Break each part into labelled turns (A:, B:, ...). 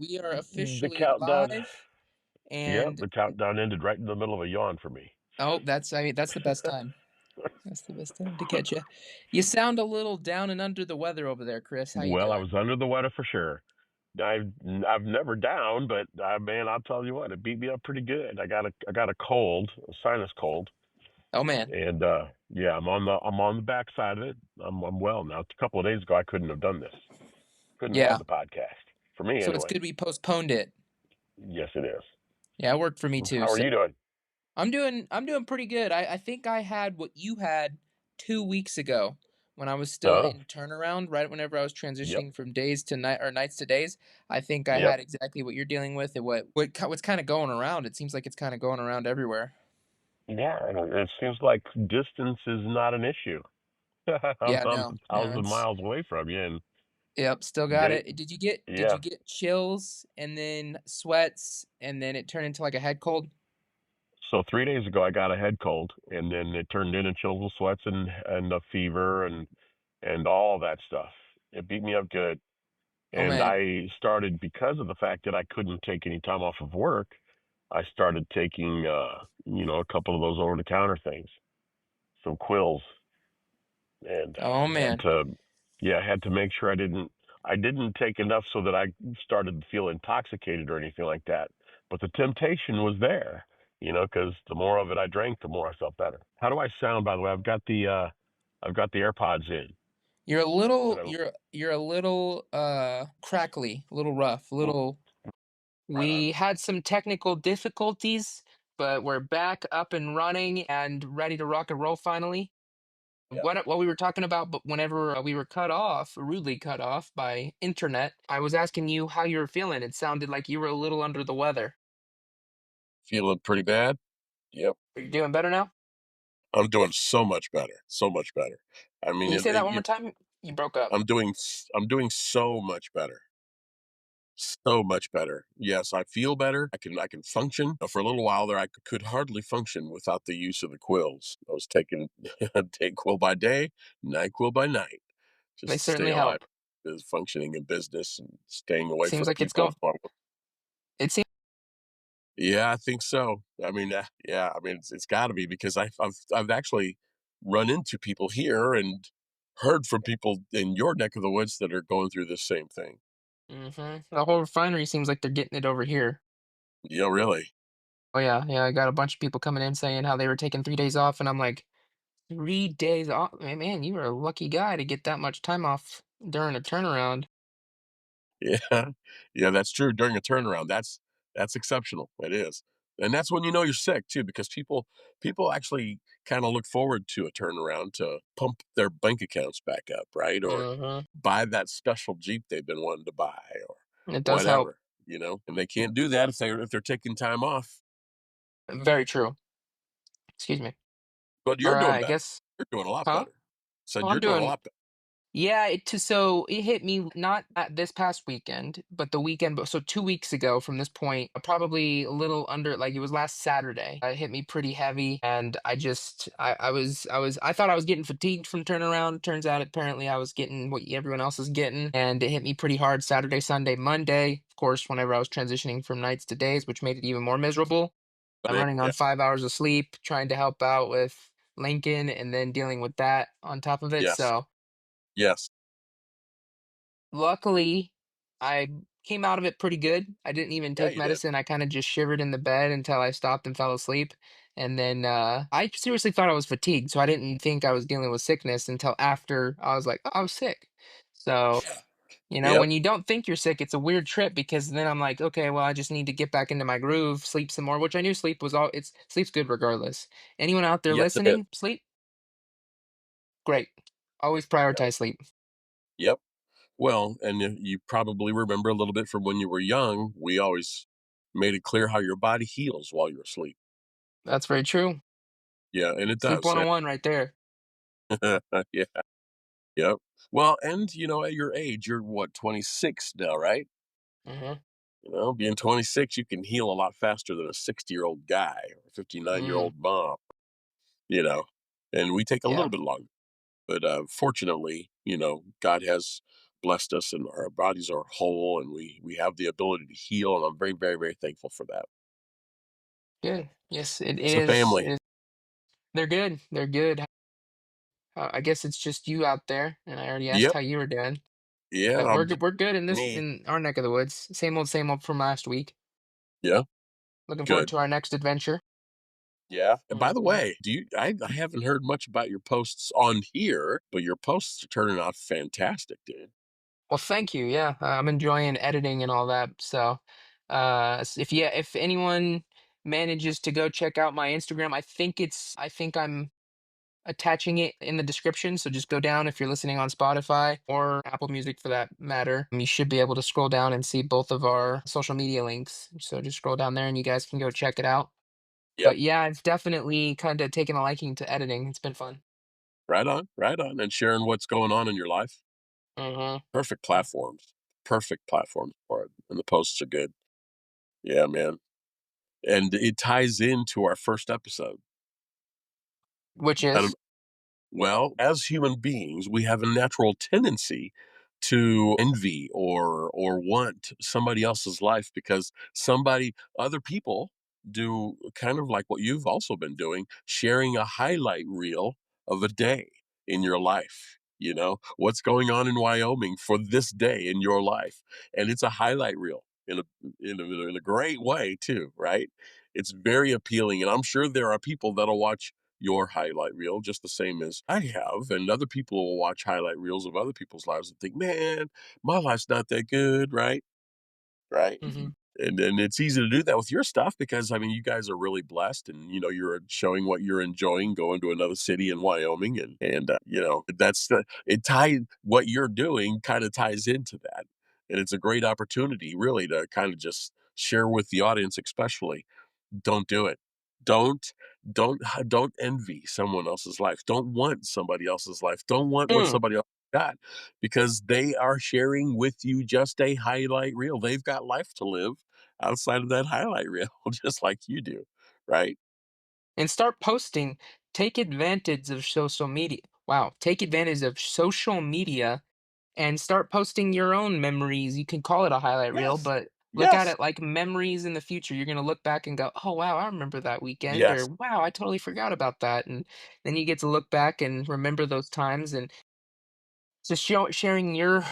A: We are
B: The
A: officially
B: countdown.
A: live,
B: Yep,
A: and
B: the countdown ended right in the middle of a yawn for me.
A: oh, that's the best time. That's the best time to catch you. You sound a little down and under the weather over there, Chris. How you
B: Well, I
A: doing?
B: was under the weather for sure. I've never down, but man, I'll tell you what, it beat me up pretty good. I got a cold, a sinus cold,
A: Oh man,
B: and yeah, I'm on the backside of it. I'm well now. A couple of days ago, I couldn't have done this. Couldn't have had
A: yeah.
B: the podcast for me
A: So it's
B: anyway.
A: good we postponed it.
B: Yes, it is.
A: Yeah, it worked for me too.
B: How are
A: So
B: you doing?
A: I'm doing pretty good. I think I had what you had 2 weeks ago when I was still
B: Oh,
A: in turnaround, right whenever I was
B: yep,
A: transitioning from days to night or nights to days. I think I
B: yep.
A: had exactly what you're dealing with and what's kind of going around. It seems like it's kind of going around everywhere.
B: Yeah, and it seems like distance is not an issue. I'm,
A: Yeah,
B: I'm
A: no, no,
B: thousands of
A: it's
B: miles away from you, and
A: yep, still got
B: getting
A: it. Did you
B: yeah.
A: get chills and then sweats and then it turned into like a head cold?
B: So 3 days ago, I got a head cold, and then it turned into chills and sweats and a fever and all that stuff. It beat me up good,
A: Oh
B: and
A: man.
B: I started because of the fact that I couldn't take any time off of work. I started taking a couple of those over the counter things, some quills, and
A: Oh
B: had
A: man.
B: to yeah, I had to make sure I didn't take enough so that I started to feel intoxicated or anything like that. But the temptation was there, because the more of it I drank, the more I felt better. How do I sound, by the way? I've got the AirPods in.
A: You're a
B: And
A: little
B: I,
A: you're a little crackly, a little rough, a little
B: right on.
A: we had some technical difficulties, but we're back up and running and ready to rock and roll finally.
B: Yeah.
A: What we were talking about, but whenever we were cut off, rudely cut off by internet, I was asking you how you were feeling. It sounded like you were a little under the weather.
C: Feeling pretty bad? Yep.
A: Are you doing better now?
C: I'm doing so much better, so much better. I
A: Can
C: mean,
A: you say that one more time? You broke up.
C: I'm doing so much better. So much better. Yes, I feel better. I can function. For a little while there, I could hardly function without the use of the quills. I was taking day quill by day, night quill by night,
A: They
C: just to stay
A: certainly
C: alive,
A: help.
C: is functioning in business and staying away
A: Seems
C: from
A: like it's
C: people.
A: going. It seems.
C: Yeah, I think so. I mean, yeah, I mean, it's got to be because I've actually run into people here and heard from people in your neck of the woods that are going through the same thing.
A: The whole refinery seems like they're getting it over here.
C: Yeah, really.
A: Oh yeah, yeah. I got a bunch of people coming in saying how they were taking 3 days off, and I'm like, 3 days off, man. You were a lucky guy to get that much time off during a turnaround.
C: Yeah, yeah, that's true. During a turnaround, that's exceptional. It is, and that's when you know you're sick too, because people actually kind of look forward to a turnaround to pump their bank accounts back up, right, or
A: Hmm.
C: buy that special Jeep they've been wanting to buy, or
A: It does help.
C: whatever. And they can't do that if they're taking time off.
A: Very true. Excuse me.
C: But
A: All
C: you're doing
A: right, I
C: better.
A: guess.
C: You're doing a lot
A: Huh?
C: better. Said
A: Oh,
C: you're
A: I'm
C: doing a
A: doing.
C: lot better.
A: Yeah, so it hit me not at this past weekend, but the weekend, but so 2 weeks ago from this point, probably a little under, like it was last Saturday. It hit me pretty heavy, and I thought I was getting fatigued from turnaround. Turns out apparently I was getting what everyone else is getting, and it hit me pretty hard Saturday, Sunday, Monday. Of course, whenever I was transitioning from nights to days, which made it even more miserable. I'm running
C: Yeah.
A: on 5 hours of sleep, trying to help out with Lincoln, and then dealing with that on top of it.
C: Yes.
A: So.
C: Yes.
A: Luckily, I came out of it pretty good. I didn't even
C: Yeah,
A: take
C: you did.
A: medicine. I kind of just shivered in the bed until I stopped and fell asleep. And then I seriously thought I was fatigued, so I didn't think I was dealing with sickness until after I was like, oh, I was sick. So,
C: Yep.
A: when you don't think you're sick, it's a weird trip because then I'm like, okay, well, I just need to get back into my groove, sleep some more, which I knew sleep's good regardless. Anyone out there
C: Yes, it is.
A: listening, sleep? Great. Always
C: Yep.
A: prioritize sleep.
C: Yep. Well, and you probably remember a little bit from when you were young. We always made it clear how your body heals while you're asleep.
A: That's very true.
C: Yeah, and it
A: Sleep
C: does.
A: 101 right there.
C: Yeah. Yep. Well, and at your age, you're what, 26 now, right?
A: Mhm.
C: Being 26, you can heal a lot faster than a 60-year-old guy or a
A: Mm,
C: 59-year-old mom, you know, and we take a little
A: yeah.
C: bit longer. But fortunately, God has blessed us and our bodies are whole and we have the ability to heal. And I'm very, very, very thankful for that.
A: Good. Yes, it
C: It's a
A: is.
C: family.
A: They're good. They're good. I guess it's just you out there, and I already asked
C: Yep.
A: how you were doing.
C: Yeah.
A: But we're
C: I'm
A: good. We're good in this
C: me.
A: in our neck of the woods. Same old from last week.
C: Yeah.
A: Looking forward
C: Good.
A: to our next adventure.
C: Yeah. And by the
A: Mhm.
C: way, I haven't heard much about your posts on here, but your posts are turning out fantastic, dude.
A: Well, thank you. Yeah, I'm enjoying editing and all that. So, if anyone manages to go check out my Instagram, I think I'm attaching it in the description. So just go down if you're listening on Spotify or Apple Music for that matter. You should be able to scroll down and see both of our social media links. So just scroll down there and you guys can go check it out.
C: Yep.
A: But yeah, I've definitely kind of taken a liking to editing. It's been fun.
C: Right on. Right on. And sharing what's going on in your life.
A: Hmm.
C: Perfect platforms. Perfect platforms for it. And the posts are good. Yeah, man. And it ties into our first episode.
A: Which
C: I
A: is.
C: don't Well, as human beings, we have a natural tendency to envy or want somebody else's life because other people do kind of like what you've also been doing, sharing a highlight reel of a day in your life. You know, what's going on in Wyoming for this day in your life. And it's a highlight reel in a great way too, right? It's very appealing. And I'm sure there are people that'll watch your highlight reel just the same as I have. And other people will watch highlight reels of other people's lives and think, man, my life's not that good, right? Right.
A: Hmm.
C: And it's easy to do that with your stuff because I mean you guys are really blessed and you're showing what you're enjoying going to another city in Wyoming and it tied what you're doing kind of ties into that. And it's a great opportunity really to kind of just share with the audience especially don't do it. Don't don't envy someone else's life. Don't want somebody else's life. Don't want what
A: Mm.
C: somebody else got because they are sharing with you just a highlight reel. They've got life to live outside of that highlight reel, just like you do, right?
A: And start posting. Take advantage of social media. Wow, take advantage of social media and start posting your own memories. You can call it a highlight reel,
C: Yes.
A: but look at
C: Yes.
A: it like memories in the future. You're gonna look back and go, "Oh wow, I remember that weekend," or
C: Yes.
A: "Wow, I totally forgot about that." And then you get to look back and remember those times and just sharing your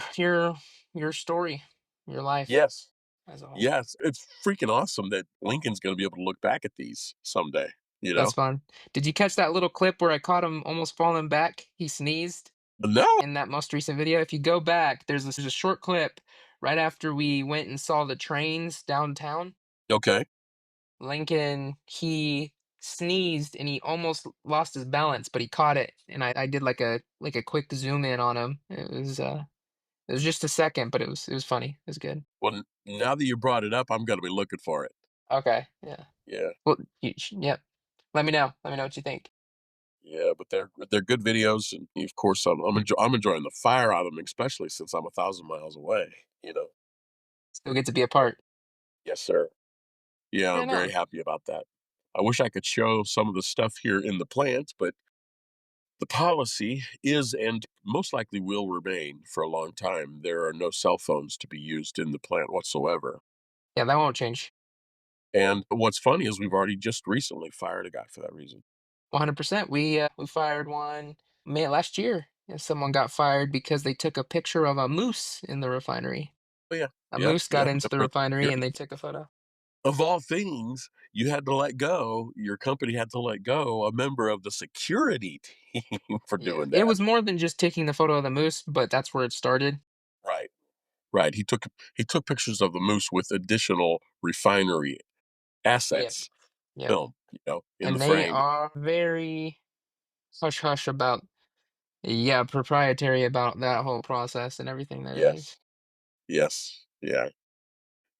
A: story, your life
C: Yes.
A: as a whole.
C: Yes. It's freaking awesome that Lincoln's going to be able to look back at these someday, you
A: That's
C: know?
A: fun. Did you catch that little clip where I caught him almost falling back? He sneezed
C: No.
A: in that most recent video. If you go back, there's a short clip right after we went and saw the trains downtown.
C: Okay.
A: Lincoln, he sneezed and he almost lost his balance, but he caught it. And I did like a quick zoom in on him. It was just a second, but it was funny. It was good.
C: Well, now that you brought it up, I'm going to be looking for it.
A: Okay. Yeah.
C: Yeah.
A: Well, yep. Let me know. Let me know what you think.
C: Yeah, but they're good videos, and of course, I'm enjoying the fire out of them, especially since I'm 1,000 miles away. You know.
A: Still get to be a part.
C: Yes, sir. Yeah, I'm
A: Right
C: very
A: on.
C: happy about that. I wish I could show some of the stuff here in the plant, but the policy is and most likely will remain for a long time. There are no cell phones to be used in the plant whatsoever.
A: Yeah, that won't change.
C: And what's funny is we've already just recently fired a guy for that reason.
A: 100%. We fired one May last year. And someone got fired because they took a picture of a moose in the refinery.
C: Oh yeah,
A: A
C: yep,
A: moose got
C: yep.
A: into the refinery and they took a photo.
C: Of all things, you had to let go your company had to let go a member of the security team for
A: Yeah.
C: doing
A: It
C: that.
A: was more than just taking the photo of the moose, but that's where it started.
C: Right. Right, he took pictures of the moose with additional refinery
A: Yep.
C: assets
A: Yep.
C: film, in the
A: And they
C: frame.
A: are very hush hush about, yeah, proprietary about that whole process and everything that it is.
C: Yes. Yes. Yeah.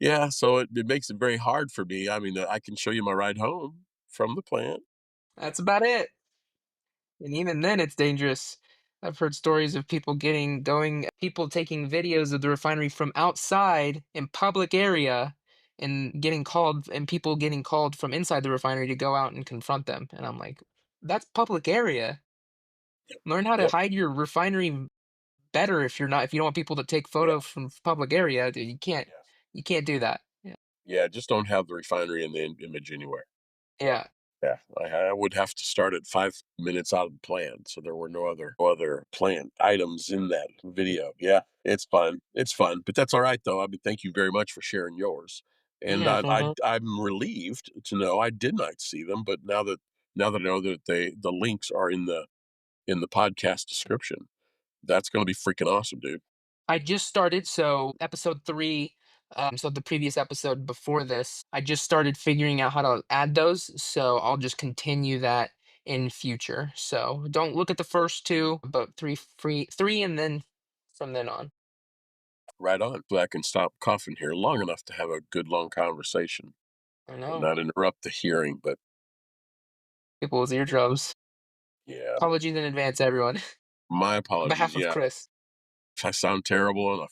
C: Yeah, so it makes it very hard for me. I mean, I can show you my ride home from the plant.
A: That's about it. And even then, it's dangerous. I've heard stories of people taking videos of the refinery from outside in public area and people getting called from inside the refinery to go out and confront them. And I'm like, that's public area. Learn how to
C: Yep.
A: hide your refinery better if you don't want people to take
C: Yeah.
A: photos from public area,
C: Yes.
A: you can't do that. Yeah.
C: Yeah. Just don't have the refinery in the image anywhere.
A: Yeah.
C: Yeah, I would have to start at 5 minutes out of the plan, so there were no other planned items in that video. Yeah, it's fun. It's fun, but that's all right though. I mean, thank you very much for sharing yours. And
A: Yeah.
C: I'm relieved to know I did not see them, but now that I know that the links are in the podcast description, that's going to be freaking awesome, dude.
A: I just started, so episode 3, so the previous episode before this, I just started figuring out how to add those, so I'll just continue that in future. So don't look at the first 2, but 3 and then from then on.
C: Right on. So I can stop coughing here long enough to have a good long conversation
A: I
C: and
A: know.
C: not interrupt the hearing. But
A: People with eardrums.
C: yeah,
A: Apologies in advance, everyone.
C: my
A: On
C: apologies.
A: behalf of
C: Yeah,
A: Chris.
C: I sound terrible, and I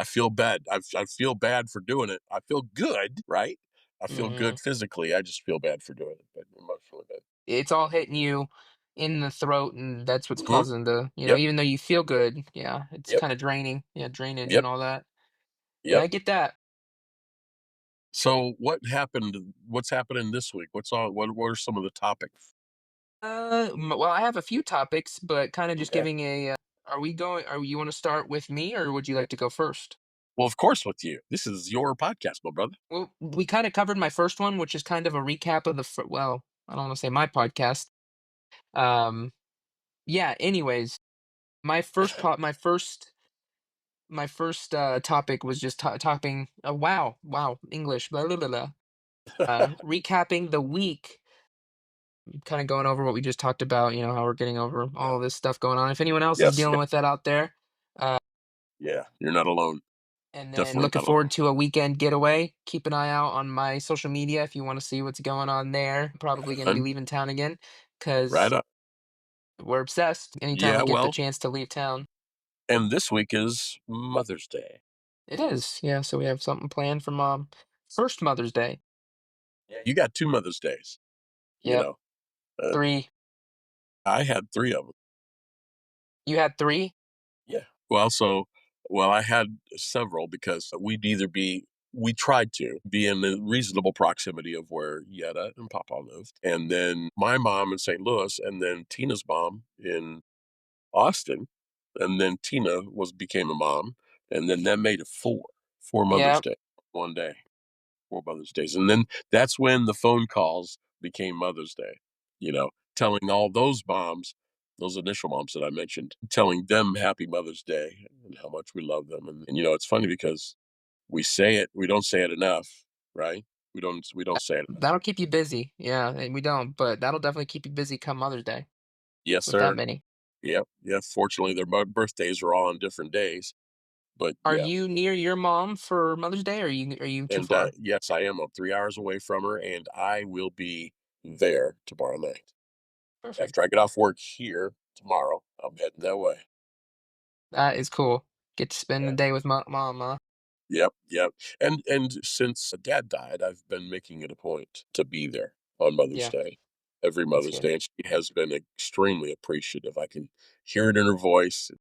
C: feel bad. I feel bad for doing it. I feel good, right? I feel
A: Mhm.
C: good physically. I just feel bad for doing it, but emotionally bad.
A: It's all hitting you in the throat, and that's what's
C: Mhm.
A: causing the
C: Yep.
A: even though you feel good, yeah, it's
C: Yep.
A: kinda draining. Yeah, drainage
C: Yep.
A: and all that. Yeah,
C: Yep.
A: I get that.
C: So what happened? What's happening this week? What's on? What are some of the topics?
A: Well, I have a few topics, but kind of just
C: Okay.
A: giving are you want to start with me or would you like to go first?
C: Well, of course, with you. This is your podcast, my brother.
A: Well, we kind of covered my first one, which is kind of a recap of well, I don't want to say my podcast. Um, yeah, anyways, my first topic was just topping wow, English, blah blah blah. Blah. Recapping the week, kind of going over what we just talked about, how we're getting over
C: Yeah.
A: all of this stuff going on. If anyone else is
C: Yes.
A: dealing
C: Yep.
A: with that out there, uh,
C: Yeah. You're not alone.
A: and then
C: Definitely
A: looking
C: not alone.
A: forward to a weekend getaway. Keep an eye out on my social media if you want to see what's going on there. Probably
C: Right
A: going to be
C: on.
A: leaving town again
C: Right
A: because
C: on.
A: we're obsessed anytime
C: Yeah.
A: we get the
C: Well,
A: chance to leave town.
C: and this week is Mother's Day.
A: It is, yeah. So we have something planned for mom. First Mother's Day.
C: Yeah. You got two Mother's Days. You
A: Yep.
C: know, uh,
A: 3.
C: I had three of them.
A: You had 3?
C: Yeah. Well, I had several because we tried to be in the reasonable proximity of where Yetta and Papa lived. And then my mom in St. Louis, and then Tina's mom in Austin. And then Tina became a mom. And then that made it four Mother's
A: Yep.
C: Day, one day, 4 Mother's Days. And then that's when the phone calls became Mother's Day, telling all those moms, those initial moms that I mentioned, telling them Happy Mother's Day and how much we love them. And it's funny because we don't say it enough, right? We don't say it enough.
A: That'll keep you busy. Yeah, and we don't, but that'll definitely keep you busy come Mother's Day
C: Yes,
A: with that
C: sir.
A: many.
C: Yep. Yeah. Fortunately, their birthdays are all on different days, but
A: Are
C: yeah.
A: you near your mom for Mother's Day, or are you too
C: And
A: far?
C: yes, I am. I'm 3 hours away from her, and I will be there tomorrow night.
A: Perfect.
C: After I get off work here tomorrow, I'm heading that way.
A: That is cool. Get to spend
C: Yeah.
A: the day with mom, huh?
C: Yep, yep. And since dad died, I've been making it a point to be there on Mother's
A: Yeah,
C: Day, every
A: that's
C: Mother's
A: good.
C: Day, and she has been extremely appreciative. I can hear it in her voice,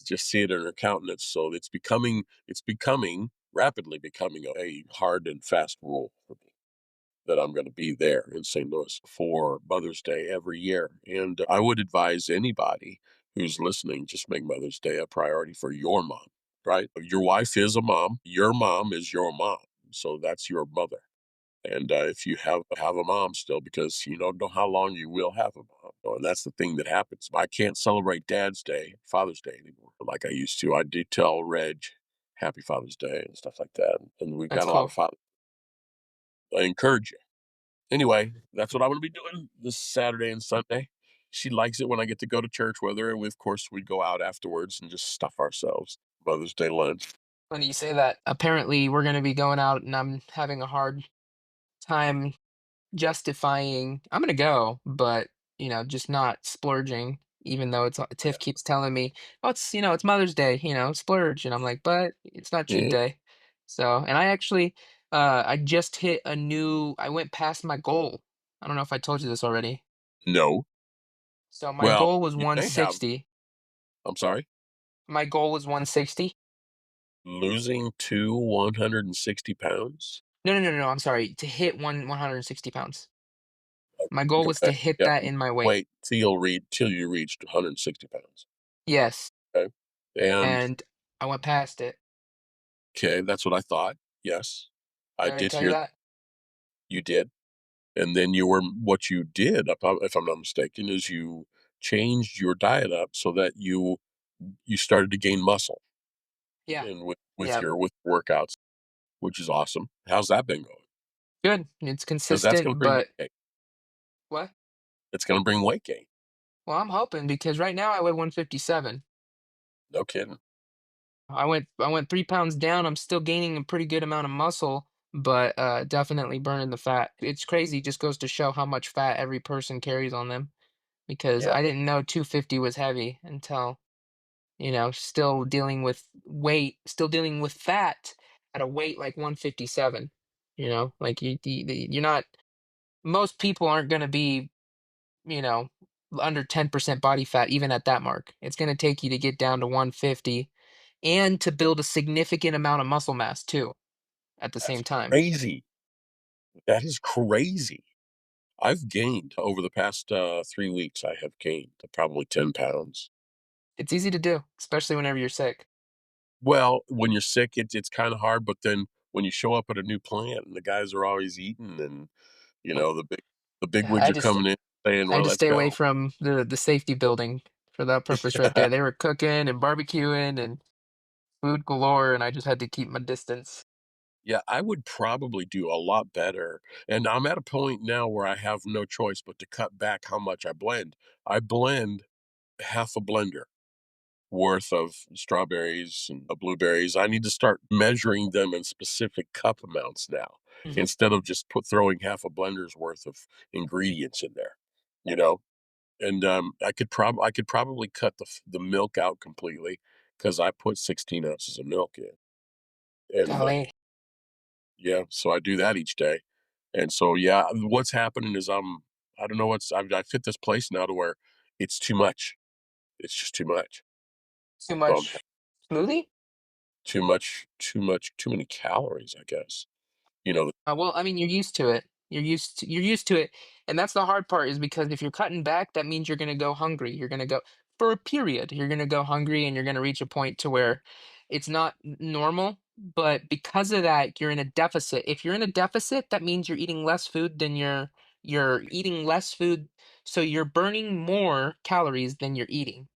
C: just see it in her countenance. So it's becoming rapidly becoming a hard and fast rule for me that I'm going to be there in St. Louis for Mother's Day every year. And I would advise anybody who's listening, just make Mother's Day a priority for your mom, right? Your wife is a mom, your mom is your mom. So that's your mother. And if you have a mom still, because you don't know how long you will have a mom, and that's the thing that happens. I can't celebrate Dad's Day, Father's Day anymore, like I used to. I do tell Reg Happy Father's Day and stuff like that, and we've
A: That's
C: got a lot of
A: cool.
C: fathers. I encourage you. Anyway, that's what I'm gonna be doing this Saturday and Sunday. She likes it when I get to go to church with her, and of course, we go out afterwards and just stuff ourselves. Mother's Day lunch.
A: Funny you say that. Apparently, we're gonna be going out, and I'm having a hard time justifying. I'm gonna go, but just not splurging. Even though
C: Yeah.
A: Tiff keeps telling me, "Oh, it's Mother's Day, splurge," and I'm like, "But it's not cheat
C: Yeah.
A: day." So, and I just hit a new. I went past my goal. I don't know if I told you this already.
C: No.
A: So my
C: Well,
A: goal was
C: you may have.
A: 160.
C: I'm sorry.
A: My goal was 160.
C: Losing to 160 pounds?
A: No, no, no, no, no, I'm sorry, to hit 160 pounds. My goal was to
C: Okay.
A: hit
C: Yeah.
A: that in my weight.
C: Wait till you reached 160 pounds.
A: Yes,
C: Okay. And
A: and I went past it.
C: okay, that's what I thought. Yes. I
A: Did I already
C: did
A: tell you
C: hear
A: that?
C: you did. And then what you did, if I'm not mistaken, is you changed your diet up so that you started to gain muscle
A: Yeah.
C: and
A: Yeah.
C: with workouts, which is awesome. How's that been going?
A: Good. It's
C: Because that's gonna
A: consistent,
C: bring weight
A: but
C: gain.
A: what?
C: It's gonna bring weight gain.
A: Well, I'm hoping because right now I weigh 157.
C: No kidding.
A: I went 3 pounds down. I'm still gaining a pretty good amount of muscle, but definitely burning the fat. It's crazy. Just goes to show how much fat every person carries on them. Because
C: Yeah.
A: I didn't know 250 was heavy until, still dealing with weight, still dealing with fat at a weight like 157. Like you're not. Most people aren't going to be, you know, under 10% body fat, even at that mark. It's going to take you to get down to 150 and to build a significant amount of muscle mass too at the
C: That's
A: same time.
C: crazy. That is crazy. I've gained over the past, 3 weeks, I have gained probably 10 pounds.
A: It's easy to do, especially whenever you're sick.
C: Well, when you're sick, it's kinda hard, but then when you show up at a new plant and the guys are always eating and, the big
A: Yeah, I
C: wigs
A: had
C: are
A: to st-
C: coming in saying,
A: I had
C: "Well,
A: to
C: let's
A: stay away
C: go."
A: from the safety building for that purpose right there. They were cooking and barbecuing and food galore, and I just had to keep my distance.
C: Yeah, I would probably do a lot better, and I'm at a point now where I have no choice but to cut back how much I blend. I blend half a blender worth of strawberries and blueberries. I need to start measuring them in specific cup amounts now
A: Mhm.
C: instead of just throwing half a blender's worth of ingredients in there, you know? And I could probably cut the milk out completely because I put 16 ounces of milk in. And
A: Golly,
C: yeah, so I do that each day. And so, yeah, what's happening is I don't know I've fit this place now to where it's too much. It's just too much.
A: too
C: So
A: much smoothie?
C: too many calories, I guess. You know,
A: Well, I mean, you're used to it. You're used to it, and that's the hard part. Is because if you're cutting back, that means you're gonna go hungry. You're gonna go for a period. You're gonna go hungry, and you're gonna reach a point to where it's not normal. But because of that, you're in a deficit. If you're in a deficit, that means you're eating less food than you're eating less food, so you're burning more calories than you're eating,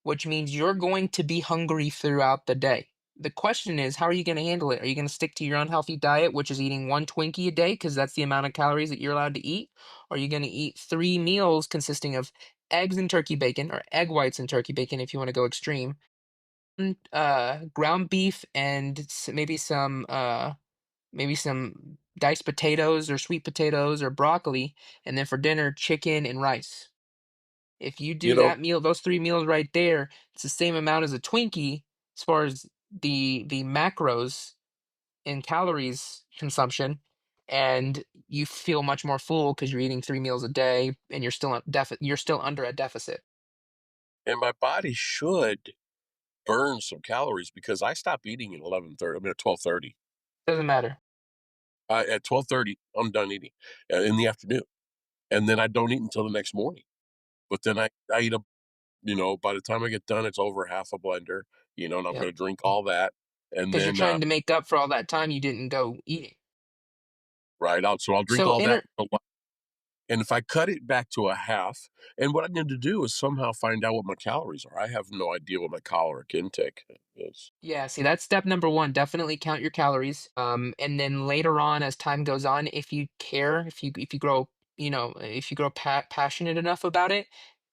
A: which means you're going to be hungry throughout the day. The question is, how are you going to handle it? Are you going to stick to your unhealthy diet, which is eating one Twinkie a day, because that's the amount of calories that you're allowed to eat? Or are you going to eat 3 meals consisting of eggs and turkey bacon, or egg whites and turkey bacon if you want to go extreme, ground beef, and maybe some diced potatoes or sweet potatoes or broccoli, and then for dinner, chicken and rice. If you
C: you
A: do
C: know,
A: that meal, those 3 meals right there, it's the same amount as a Twinkie as far as the macros and calories consumption, and you feel much more full because 'cause you're eating 3 meals a day and you're still under a deficit.
C: and my body should burn some calories because I stop eating at 11:30. I mean, at 12:30.
A: Doesn't matter.
C: At 12:30, I'm done eating, in the afternoon, and then I don't eat until the next morning. But then I eat by the time I get done, it's over half a blender, and I'm
A: Yep.
C: gonna drink all that, and
A: Because 'Cause you're
C: then,
A: trying to make up for all that time you didn't go eating.
C: right out so I'll drink
A: So
C: all that,
A: inter
C: and if I cut it back to a half and what I need to do is somehow find out what my calories are. I have no idea what my caloric intake is.
A: Yeah, see, that's step number one. Definitely count your calories. And then later on, as time goes on, if you care, if you grow, if you grow passionate enough about it,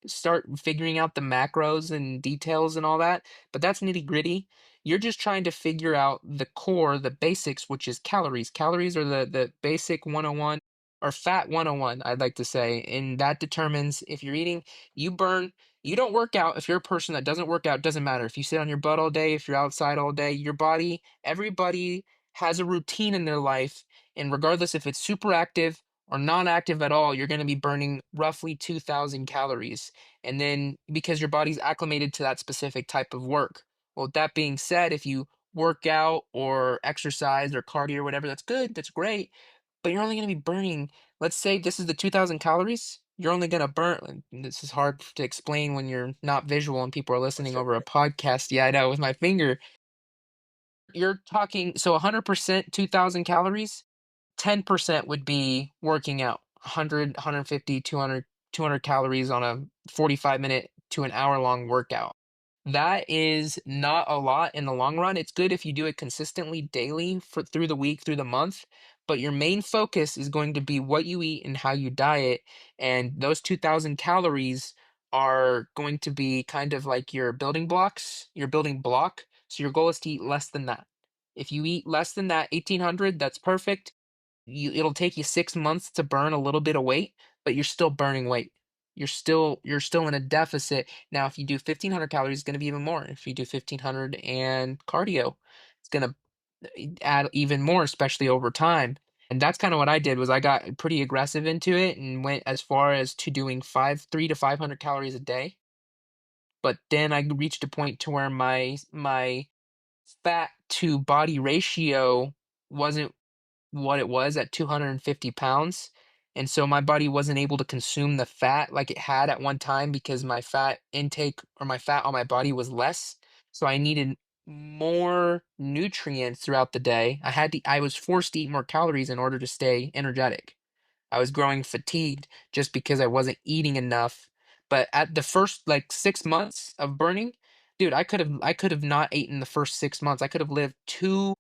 A: start figuring out the macros and details and all that. But that's nitty gritty. You're just trying to figure out the core, the basics, which is calories. Calories are the basic 101 or fat 101, I'd like to say, and that determines if you're eating, you burn you don't work out. If you're a person that doesn't work out, doesn't matter. If you sit on your butt all day, if you're outside all day, your body, everybody has a routine in their life. And regardless if it's super active or non active at all, you're going to be burning roughly 2,000 calories. And then because your body's acclimated to that specific type of work. Well, with that being said, if you work out or exercise or cardio or whatever, that's good, that's great, but you're only gonna be burning, let's say this is the 2,000 calories, you're only gonna burn, and this is hard to explain when you're not visual and people are listening
C: That's
A: over a
C: okay.
A: podcast. Yeah, I know, with my finger. You're talking, so 100% 2,000 calories, 10% would be working out. 100, 150, 200, 200 calories on a 45-minute to an hour long workout. That is not a lot in the long run. It's good if you do it consistently daily for through the week, through the month, but your main focus is going to be what you eat and how you diet. And those 2,000 calories are going to be kind of like your building blocks, your building block. So your goal is to eat less than that. If you eat less than that, 1,800, that's perfect. It'll take you 6 months to burn a little bit of weight, but you're still burning weight. You're still in a deficit. Now, if you do 1,500 calories, it's going to be even more. If you do 1,500 and cardio, it's going to add even more, especially over time. And that's kind of what I did. Was I got pretty aggressive into it and went as far as to doing 3 to 500 calories a day. But then I reached a point to where my fat to body ratio wasn't what it was at 250 pounds. And so my body wasn't able to consume the fat like it had at one time because my fat intake or my fat on my body was less. So I needed more nutrients throughout the day. I was forced to eat more calories in order to stay energetic. I was growing fatigued just because I wasn't eating enough. But at the first like 6 months of burning, dude, I could have not eaten the first 6 months. I could have lived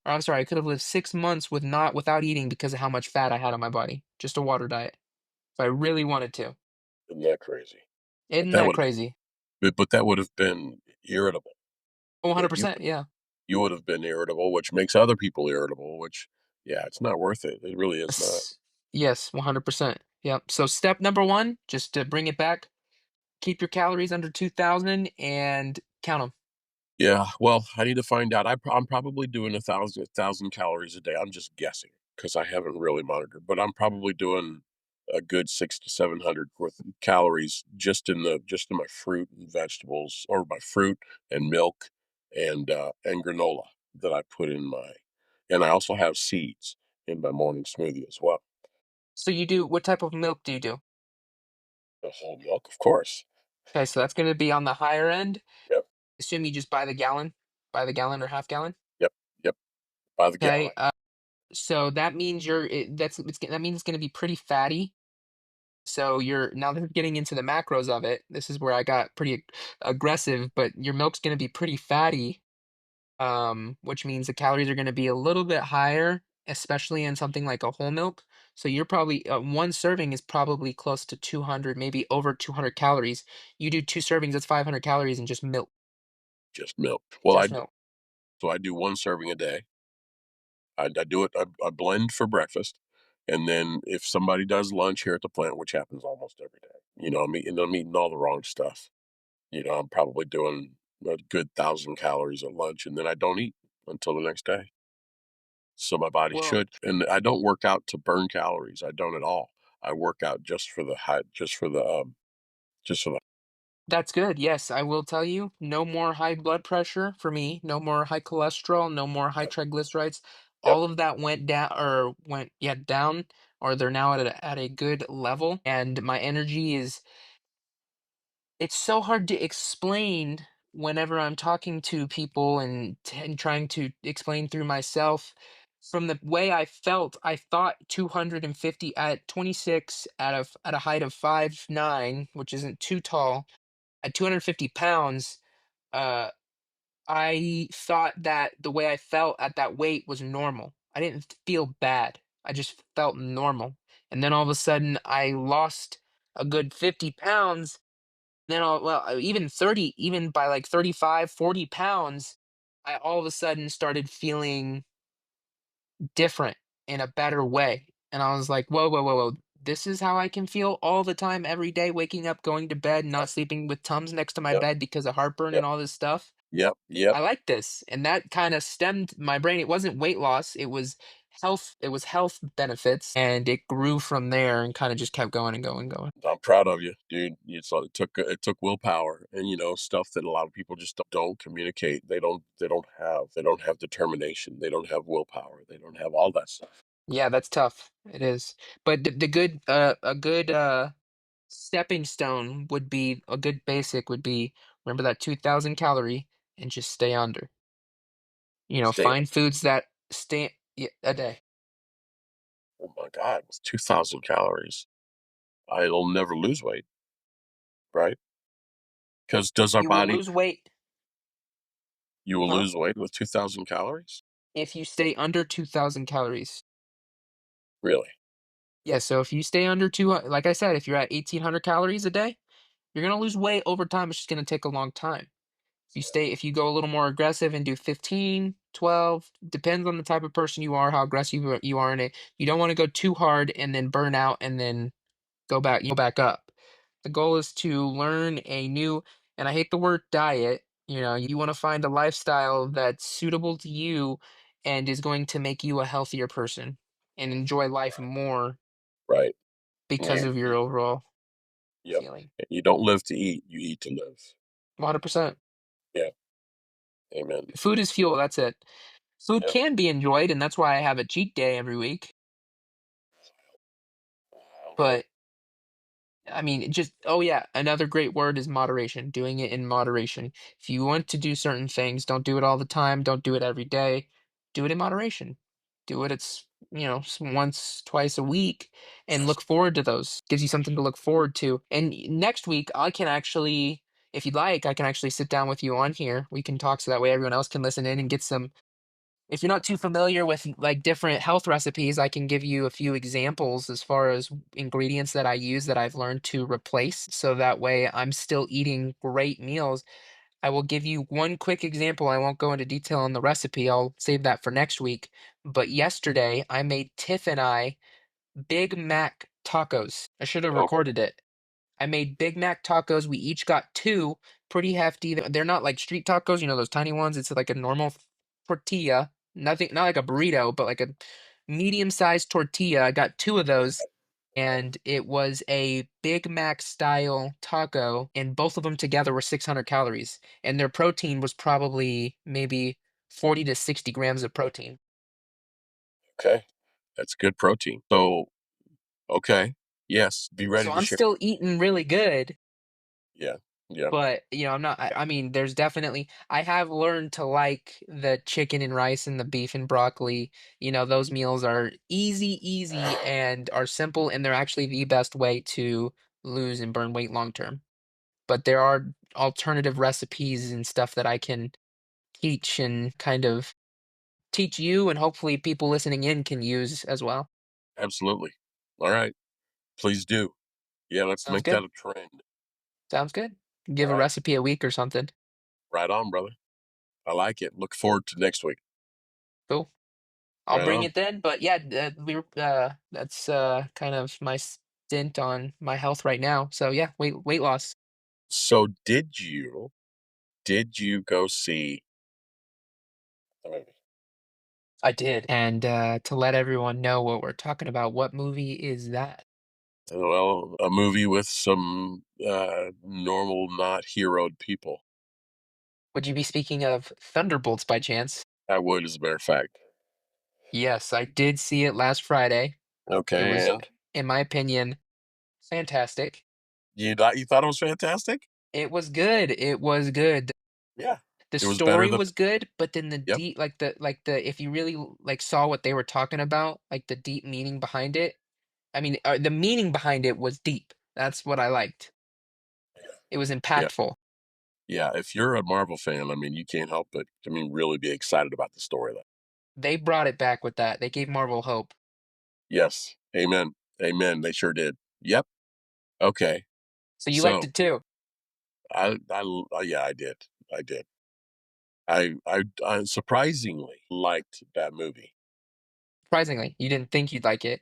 A: I could have lived 6 months without eating because of how much fat I had on my body. Just a water diet. If I really wanted to.
C: Isn't that crazy? But
A: Isn't
C: that
A: that
C: would
A: crazy?
C: but that would have been irritable. That
A: 100%, yeah.
C: you would have been irritable, which makes other people irritable, which yeah, it's not worth it. It really is not.
A: Yes, yes, 100%. Yep. So step number one, just to bring it back, keep your calories under 2,000 and count them.
C: Yeah, well, I need to find out. I'm probably doing a thousand calories a day. I'm just guessing because I haven't really monitored, but I'm probably doing a good 600 to 700 worth of calories just in my fruit and vegetables, or my fruit and milk and granola that I put in my, and I also have seeds in my morning smoothie as well.
A: So what type of milk do you do?
C: The whole milk, of course.
A: Okay, so that's gonna be on the higher end.
C: Yep,
A: Assume you just buy the gallon or half gallon.
C: yep, yep. By the
A: Okay,
C: gallon.
A: so that means that means it's gonna be pretty fatty. So you're now that we're getting into the macros of it, this is where I got pretty aggressive, but your milk's gonna be pretty fatty, which means the calories are gonna be a little bit higher, especially in something like a whole milk. So you're probably one serving is probably close to 200, maybe over 200 calories. You do two servings, that's 500 calories in just milk,
C: Just milk. Well,
A: just milk.
C: I do one serving a day. I do it. I blend for breakfast, and then if somebody does lunch here at the plant, which happens almost every day, I'm eating all the wrong stuff. I'm probably doing a good 1,000 calories at lunch, and then I don't eat until the next day. So my body
A: Well,
C: should, and I don't work out to burn calories. I don't at all. I work out just for the high, just for the.
A: that's good. Yes, I will tell you, no more high blood pressure for me, no more high cholesterol, no more high
C: Yep,
A: triglycerides.
C: yep,
A: All of that went down or went, yeah, down, or they're now at a good level. And my energy is, it's so hard to explain whenever I'm talking to people and trying to explain through myself. From the way I felt, I thought 250 at 26 at a height of 5'9", which isn't too tall, at 250 pounds, uh, I thought that the way I felt at that weight was normal. I didn't feel bad. I just felt normal. And then all of a sudden, I lost a good 50 pounds. Then, even 30, even by like 35, 40 pounds, I all of a sudden started feeling different in a better way. And I was like, whoa, whoa, whoa, whoa. This is how I can feel all the time, every day, waking up, going to bed, not sleeping with Tums next to my
C: yep,
A: bed because of heartburn
C: yep,
A: and all this stuff.
C: yep, yep.
A: I like this. And that kind of stemmed my brain. It wasn't weight loss. It was health benefits, and it grew from there and kind of just kept going and going and going.
C: I'm proud of you, dude. It took willpower and stuff that a lot of people just don't communicate. They don't have determination. They don't have willpower. They don't have all that stuff.
A: Yeah, that's tough. It is. But the good a good stepping stone would be a good basic would be remember that 2000 calorie and just stay under.
C: Stay.
A: Find foods that stay a day.
C: Oh my God, it's 2,000 calories. I'll never lose weight, right? Because does our
A: You will
C: body?
A: lose weight,
C: You will
A: huh?
C: lose weight with 2,000 calories.
A: If you stay under 2000 calories.
C: Really?
A: Yeah, so if you stay under like I said, if you're at 1800 calories a day, you're going to lose weight over time. It's just going to take a long time. If you go a little more aggressive and do 15, 12, depends on the type of person you are, how aggressive you are in it. You don't want to go too hard and then burn out and then go back up. The goal is to learn a new, and I hate the word diet, you want to find a lifestyle that's suitable to you and is going to make you a healthier person and enjoy life more
C: Right.
A: because
C: Yeah.
A: of your overall
C: Yep.
A: feeling.
C: You don't live to eat. You eat to live.
A: 100%.
C: Yeah. Amen.
A: Food is fuel, that's it. Food
C: Yep.
A: can be enjoyed, and that's why I have a cheat day every week.
C: Okay.
A: But I mean, oh yeah, another great word is moderation, doing it in moderation. If you want to do certain things, don't do it all the time, don't do it every day. Do it in moderation. Do it once, twice a week and look forward to those. Gives you something to look forward to. And next week, if you'd like, I can actually sit down with you on here. We can talk so that way everyone else can listen in and get some. If you're not too familiar with like different health recipes, I can give you a few examples as far as ingredients that I use that I've learned to replace. So that way I'm still eating great meals. I will give you one quick example. I won't go into detail on the recipe. I'll save that for next week. But yesterday I made Tiff and I Big Mac tacos. I should have
C: Okay.
A: recorded it. I made Big Mac tacos. We each got two, pretty hefty. They're not like street tacos, those tiny ones. It's like a normal tortilla, nothing, not like a burrito, but like a medium-sized tortilla. I got two of those, and it was a Big Mac style taco, and both of them together were 600 calories, and their protein was probably maybe 40 to 60 grams of protein.
C: Okay. That's good protein. So, okay. Yes. Be ready
A: So
C: to
A: I'm
C: share.
A: still eating really good.
C: Yeah. Yeah.
A: But, I'm not I mean, there's definitely I have learned to like the chicken and rice and the beef and broccoli. Those meals are easy, and are simple, and they're actually the best way to lose and burn weight long term. But there are alternative recipes and stuff that I can teach and kind of teach you, and hopefully people listening in can use as well.
C: Absolutely. All right. Please do. Yeah. Let's
A: Sounds
C: make that
A: good.
C: a trend.
A: Sounds good.
C: All
A: Give a
C: right.
A: recipe a week or something.
C: Right on, brother. I like it. Look forward to next week.
A: Cool. I'll
C: Right
A: bring
C: on.
A: it then. But yeah, that's kind of my stint on my health right now. So yeah, weight loss.
C: So, did you go see the movie?
A: I did. And to let everyone know what we're talking about, what movie is that?
C: Well, a movie with some normal, not heroed people.
A: Would you be speaking of Thunderbolts by chance?
C: I would, as a matter of fact.
A: Yes, I did see it last Friday. It
C: Okay,
A: was,
C: and
A: in my opinion, fantastic.
C: you thought it was fantastic?
A: It was good. It was good.
C: Yeah,
A: The
C: it was better
A: story
C: than.
A: was good, but then
C: Yep.
A: if you really like saw what they were talking about, like the deep meaning behind it. I mean, the meaning behind it was deep. That's what I liked. It was
C: Yeah,
A: impactful.
C: yeah. If you're a Marvel fan, I mean, you can't help but really be excited about the story.
A: They brought it back with that. They gave Marvel hope.
C: Yes, amen, amen. They sure did. Yep. Okay.
A: So you liked
C: So
A: it too.
C: yeah, I did. I did. I surprisingly liked that movie.
A: Surprisingly, you didn't think you'd like it.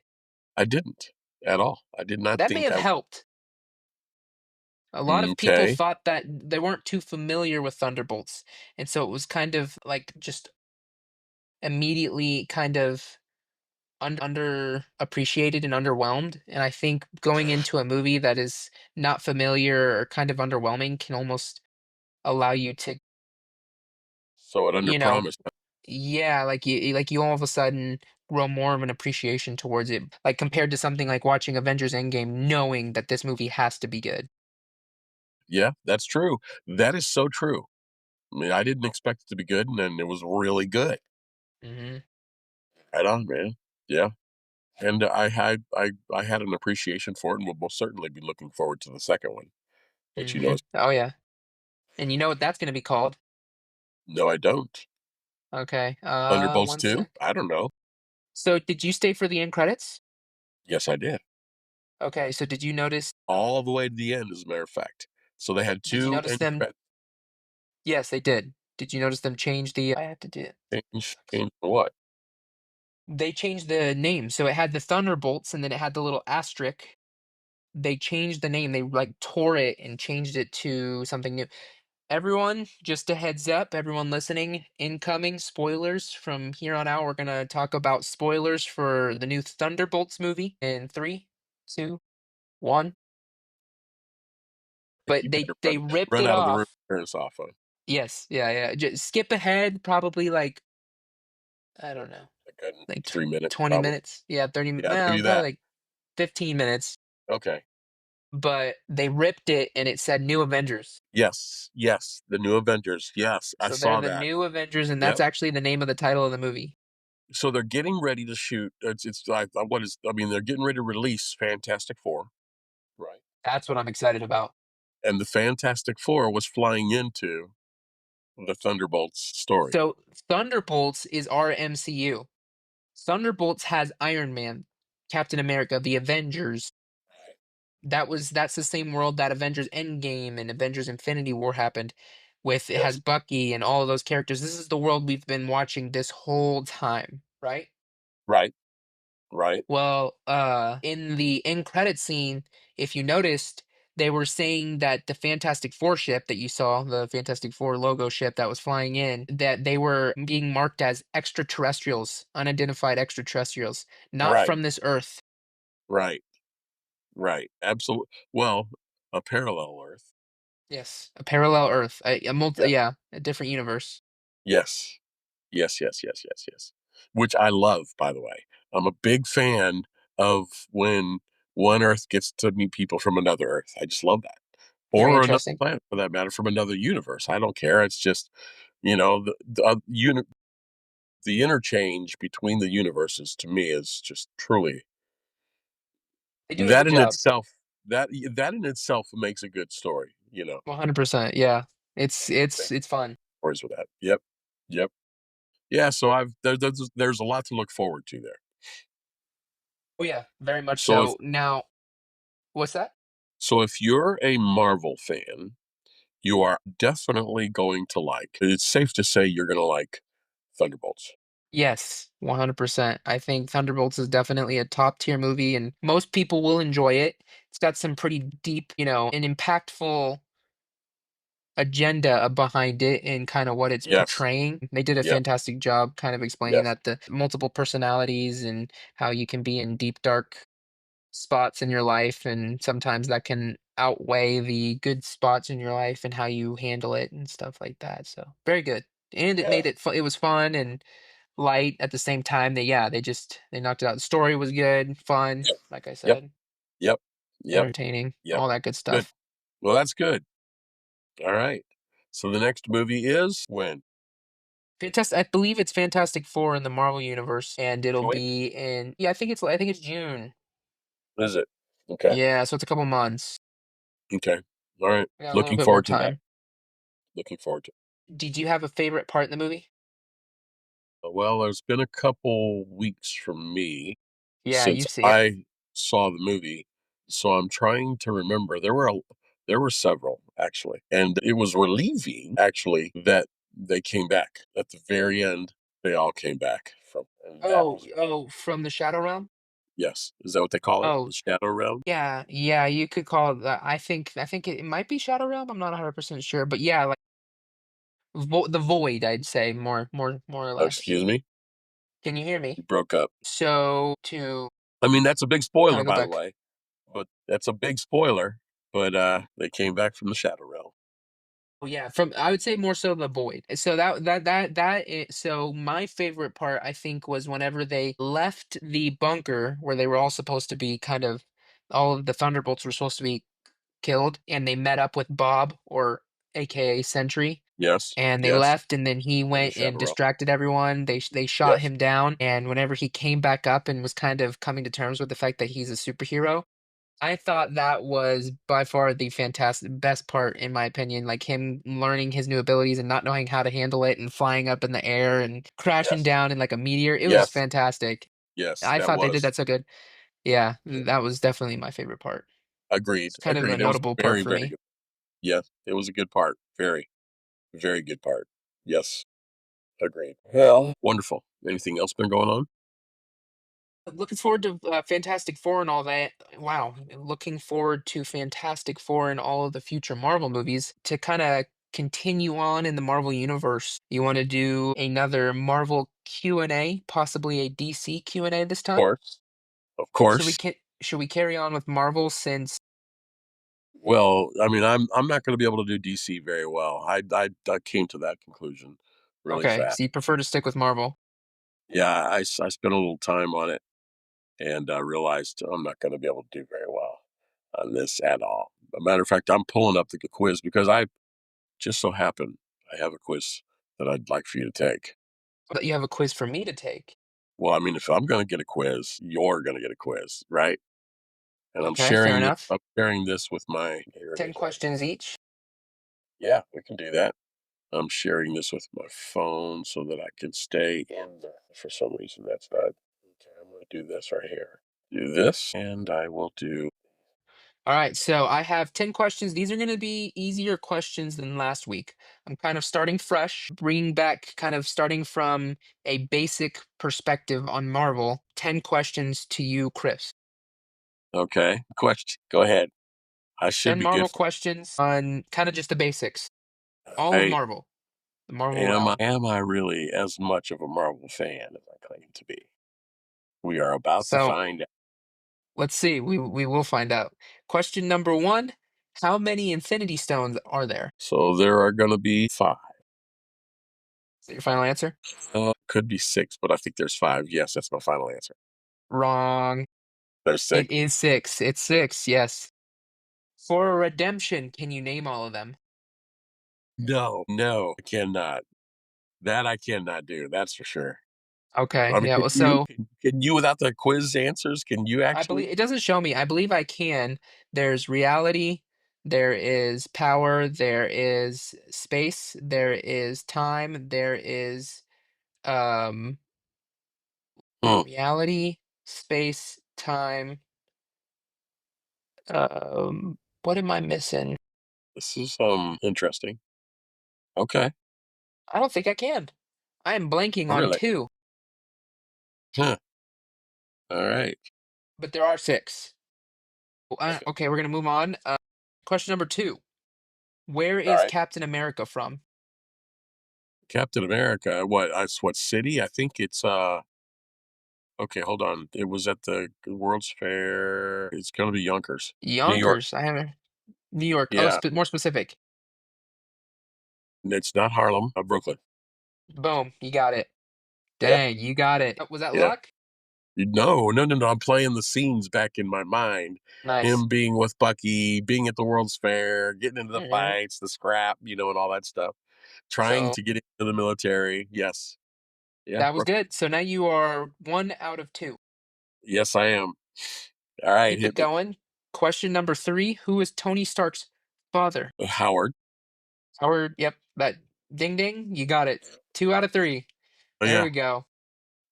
C: I didn't at all. I did not
A: That may
C: think
A: have
C: I.
A: helped. A lot of people
C: Okay.
A: thought that they weren't too familiar with Thunderbolts, and so it was kind of like just immediately kind of underappreciated and underwhelmed. And I think going into a movie that is not familiar or kind of underwhelming can almost allow you to,
C: So it
A: you know,
C: underpromised.
A: yeah, like you all of a sudden grow more of an appreciation towards it, like compared to something like watching Avengers Endgame, knowing that this movie has to be good.
C: Yeah, that's true. That is so true. I mean, I didn't expect it to be good, and then it was really good.
A: Hmm.
C: Right on, man. Yeah. And I had an appreciation for it and will most certainly be looking forward to the second one, which you know
A: Hmm.
C: is
A: Oh yeah, and you know what that's going to be called?
C: no, I don't.
A: Okay,
C: Thunderbolts
A: one
C: 2?
A: sec.
C: I don't know.
A: So did you stay for the end credits?
C: Yes, I did.
A: Okay, so did you notice?
C: All the way to the end, as a matter of fact. So they had
A: Did you
C: 2
A: notice
C: end
A: them?
C: credits.
A: Yes, they did. Did you notice them change the? I have to do it.
C: Change what?
A: They changed the name, so it had the Thunderbolts, and then it had the little asterisk. They changed the name. They like tore it and changed it to something new. Everyone, just a heads up, everyone listening, incoming spoilers from here on out. We're gonna talk about spoilers for the new Thunderbolts movie in three, two, one. But
C: You
A: they
C: better
A: they ripped
C: run
A: it
C: out of the room,
A: off.
C: turn us off on,
A: Yes, yeah, yeah. Just skip ahead, probably like I don't know,
C: like, in
A: like
C: 3 minutes,
A: 20
C: probably.
A: minutes. Yeah, 30.
C: Yeah,
A: Well,
C: maybe
A: probably
C: that.
A: like 15 minutes.
C: Okay.
A: But they ripped it and it said New Avengers.
C: Yes, yes, the new Avengers. Yes, I
A: So they're
C: saw
A: the
C: that.
A: New Avengers, and that's
C: Yep.
A: actually the name of the title of the movie.
C: So they're getting ready to shoot. It's like what is? I mean, they're getting ready to release Fantastic Four, right?
A: That's what I'm excited about.
C: And the Fantastic Four was flying into the Thunderbolts story.
A: So Thunderbolts is our MCU. Thunderbolts has Iron Man, Captain America, the Avengers. That's the same world that Avengers Endgame and Avengers Infinity War happened with. It
C: Yes.
A: has Bucky and all of those characters. This is the world we've been watching this whole time, right?
C: Right. Right.
A: Well, in the end credit scene, if you noticed, they were saying that the Fantastic Four ship that you saw, the Fantastic Four logo ship that was flying in, that they were being marked as extraterrestrials, unidentified extraterrestrials, not
C: Right.
A: from this Earth.
C: Right. Right. Absolutely. Well, a parallel Earth.
A: Yes, a parallel Earth, a
C: Yeah.
A: multi, yeah, a different universe.
C: Yes. Yes. Yes. Yes. Yes. Yes. Which I love, by the way. I'm a big fan of when one Earth gets to meet people from another Earth. I just love that.
A: Very
C: Or another
A: interesting.
C: planet, for that matter, from another universe. I don't care. It's just, the interchange between the universes to me is just truly
A: They do a
C: that
A: good
C: in
A: job.
C: itself. That in itself makes a good story.
A: 100%. Yeah, it's fun.
C: Stories with that. Yep. Yep. Yeah. So there's a lot to look forward to there.
A: Oh yeah, very much
C: So if
A: so. Now, what's that?
C: so if you're a Marvel fan, you are definitely going to like. It's safe to say you're going to like Thunderbolts.
A: Yes, 100%. I think Thunderbolts is definitely a top tier movie and most people will enjoy it. It's got some pretty deep, and impactful agenda behind it and kind of what it's
C: Yes.
A: portraying. They did a
C: Yep.
A: fantastic job kind of explaining
C: Yes.
A: that the multiple personalities and how you can be in deep, dark spots in your life, and sometimes that can outweigh the good spots in your life and how you handle it and stuff like that. So, very good. And it
C: Yeah.
A: made it was fun and light at the same time. They knocked it out. The story was good, fun,
C: Yep.
A: like I
C: Yep.
A: said,
C: Yep. Yep.
A: entertaining,
C: Yep.
A: all that good
C: Good.
A: stuff.
C: Well, that's good. All right. So the next movie is when?
A: Fantastic. I believe it's Fantastic Four in the Marvel universe, and it'll
C: Can we?
A: be in. Yeah, I think it's June.
C: Is it? Okay.
A: Yeah, so it's a couple months.
C: Okay. All right.
A: We got a little
C: Looking
A: bit more
C: forward to that.
A: time.
C: Looking forward to.
A: Did you have a favorite part in the movie?
C: Well, there's been a couple weeks for me
A: Yeah,
C: since
A: you see it.
C: I saw the movie, so I'm trying to remember. There were several actually, and it was relieving actually that they came back at the very end. They all came back from, and that
A: Oh,
C: was
A: oh, from the Shadow Realm.
C: yes. Is that what they call it?
A: Oh,
C: The Shadow Realm?
A: yeah, yeah. You could call it that. I think it might be Shadow Realm. I'm not 100% sure, but yeah, like the Void. I'd say more or
C: Oh,
A: less.
C: excuse me.
A: Can you hear me?
C: You broke up.
A: So to
C: I mean, that's a big
A: kind
C: spoiler,
A: of go
C: by the
A: back.
C: way, but that's a big spoiler. But they came back from the Shadow Realm.
A: Oh yeah, from I would say more so the void. So so my favorite part I think was whenever they left the bunker where they were all supposed to be kind of all of the Thunderbolts were supposed to be killed and they met up with Bob or AKA Sentry
C: Yes,
A: and they
C: yes,
A: left and then he
C: in the
A: went and
C: Shadow Realm.
A: distracted everyone. They shot
C: Yes,
A: him down and whenever he came back up and was kind of coming to terms with the fact that he's a superhero, I thought that was by far the fantastic best part in my opinion, like him learning his new abilities and not knowing how to handle it and flying up in the air and crashing
C: yes,
A: down in like a meteor. It was
C: yes,
A: fantastic.
C: yes.
A: I
C: That
A: thought they did
C: was
A: that so good. Yeah, that was definitely my favorite part.
C: agreed.
A: It's kind of a
C: Agreed. It was
A: notable part
C: very,
A: for
C: very
A: me.
C: good. Yes, it was a good part. Very, very good part. Yes, agreed. Well, wonderful. Anything else been going on?
A: Looking forward to Fantastic Four and all that. Wow, looking forward to Fantastic Four and all of the future Marvel movies to kind of continue on in the Marvel universe. You want to do another Marvel Q&A, possibly a DC Q&A this
C: Of
A: time?
C: course, of
A: Should we
C: course.
A: should we carry on with Marvel since
C: Well, I mean, I'm not going to be able to do DC very well. I came to that conclusion really
A: okay,
C: fast.
A: so you prefer to stick with Marvel?
C: Yeah, I spent a little time on it and realized I'm not going to be able to do very well on this at all. A matter of fact, I'm pulling up the quiz because I just so happen I have a quiz that I'd like for you to take.
A: But you have a quiz for me to take.
C: Well, I mean, if I'm going to get a quiz, you're going to get a quiz, right? And
A: Okay, fair enough.
C: I'm sharing this with my. Here it
A: 10
C: is, right here.
A: questions each.
C: Yeah, we can do that. I'm sharing this with my phone so that I can stay in there. For some reason, that's not. Okay, I'm going to do this right here. Do this, and I will do.
A: All right, so I have 10 questions. These are going to be easier questions than last week. I'm kind of starting fresh, bringing back kind of starting from a basic perspective on Marvel. 10 questions to you, Chris.
C: Okay, question. Go ahead. I should
A: 10
C: be good
A: Marvel
C: for.
A: questions on kind of just the basics. All of
C: I
A: Marvel, the Marvel realm.
C: am I really as much of a Marvel fan as I claim to be? We are about to
A: So
C: find out.
A: let's see. We will find out. Question number one: how many Infinity Stones are there?
C: So there are going to be five.
A: Is that your final answer?
C: Could be six, but I think there's five. Yes, that's my final answer.
A: Wrong.
C: There's
A: It
C: six.
A: is six. It's six. Yes. For a redemption, can you name all of them?
C: No, no, I cannot. That I cannot do. That's for sure.
A: Okay.
C: I mean,
A: Yeah.
C: can
A: Well,
C: you?
A: so
C: Can you without the quiz answers? Can you
A: I
C: actually?
A: believe it doesn't show me. I believe I can. There's reality. There is power. There is space. There is time. There is um
C: Hmm,
A: reality, space, time. What am I missing?
C: this is interesting. Okay,
A: I don't think I can. I am blanking on
C: really?
A: two,
C: Huh. All right.
A: but there are six.
C: Okay.
A: Okay, we're gonna move on. Question number two: where
C: All
A: is
C: right.
A: Captain America from?
C: Captain America. What city? I think it's Okay, hold on. It was at the World's Fair. It's gonna be Yonkers, New York.
A: Yonkers. I haven't. New York. Oh,
C: Yeah,
A: more specific.
C: it's not Harlem. Brooklyn.
A: Boom, you got it.
C: Yeah,
A: Dang, you got it. Was that
C: yeah.
A: luck?
C: No, no, no, no. I'm playing the scenes back in my mind.
A: Nice.
C: Him being with Bucky, being at the World's Fair, getting into the
A: Hmm.
C: fights, the scrap, and all that stuff. Trying
A: So
C: to get into the military. Yes. Yeah,
A: that was
C: Brooklyn.
A: good. So now you are one out of two.
C: Yes, I am. All right,
A: Keep it
C: hit me.
A: going. Question number three: who is Tony Stark's father?
C: Howard.
A: Howard. Yep. That ding ding. You got it. Two out of three.
C: Oh,
A: There
C: yeah.
A: we go.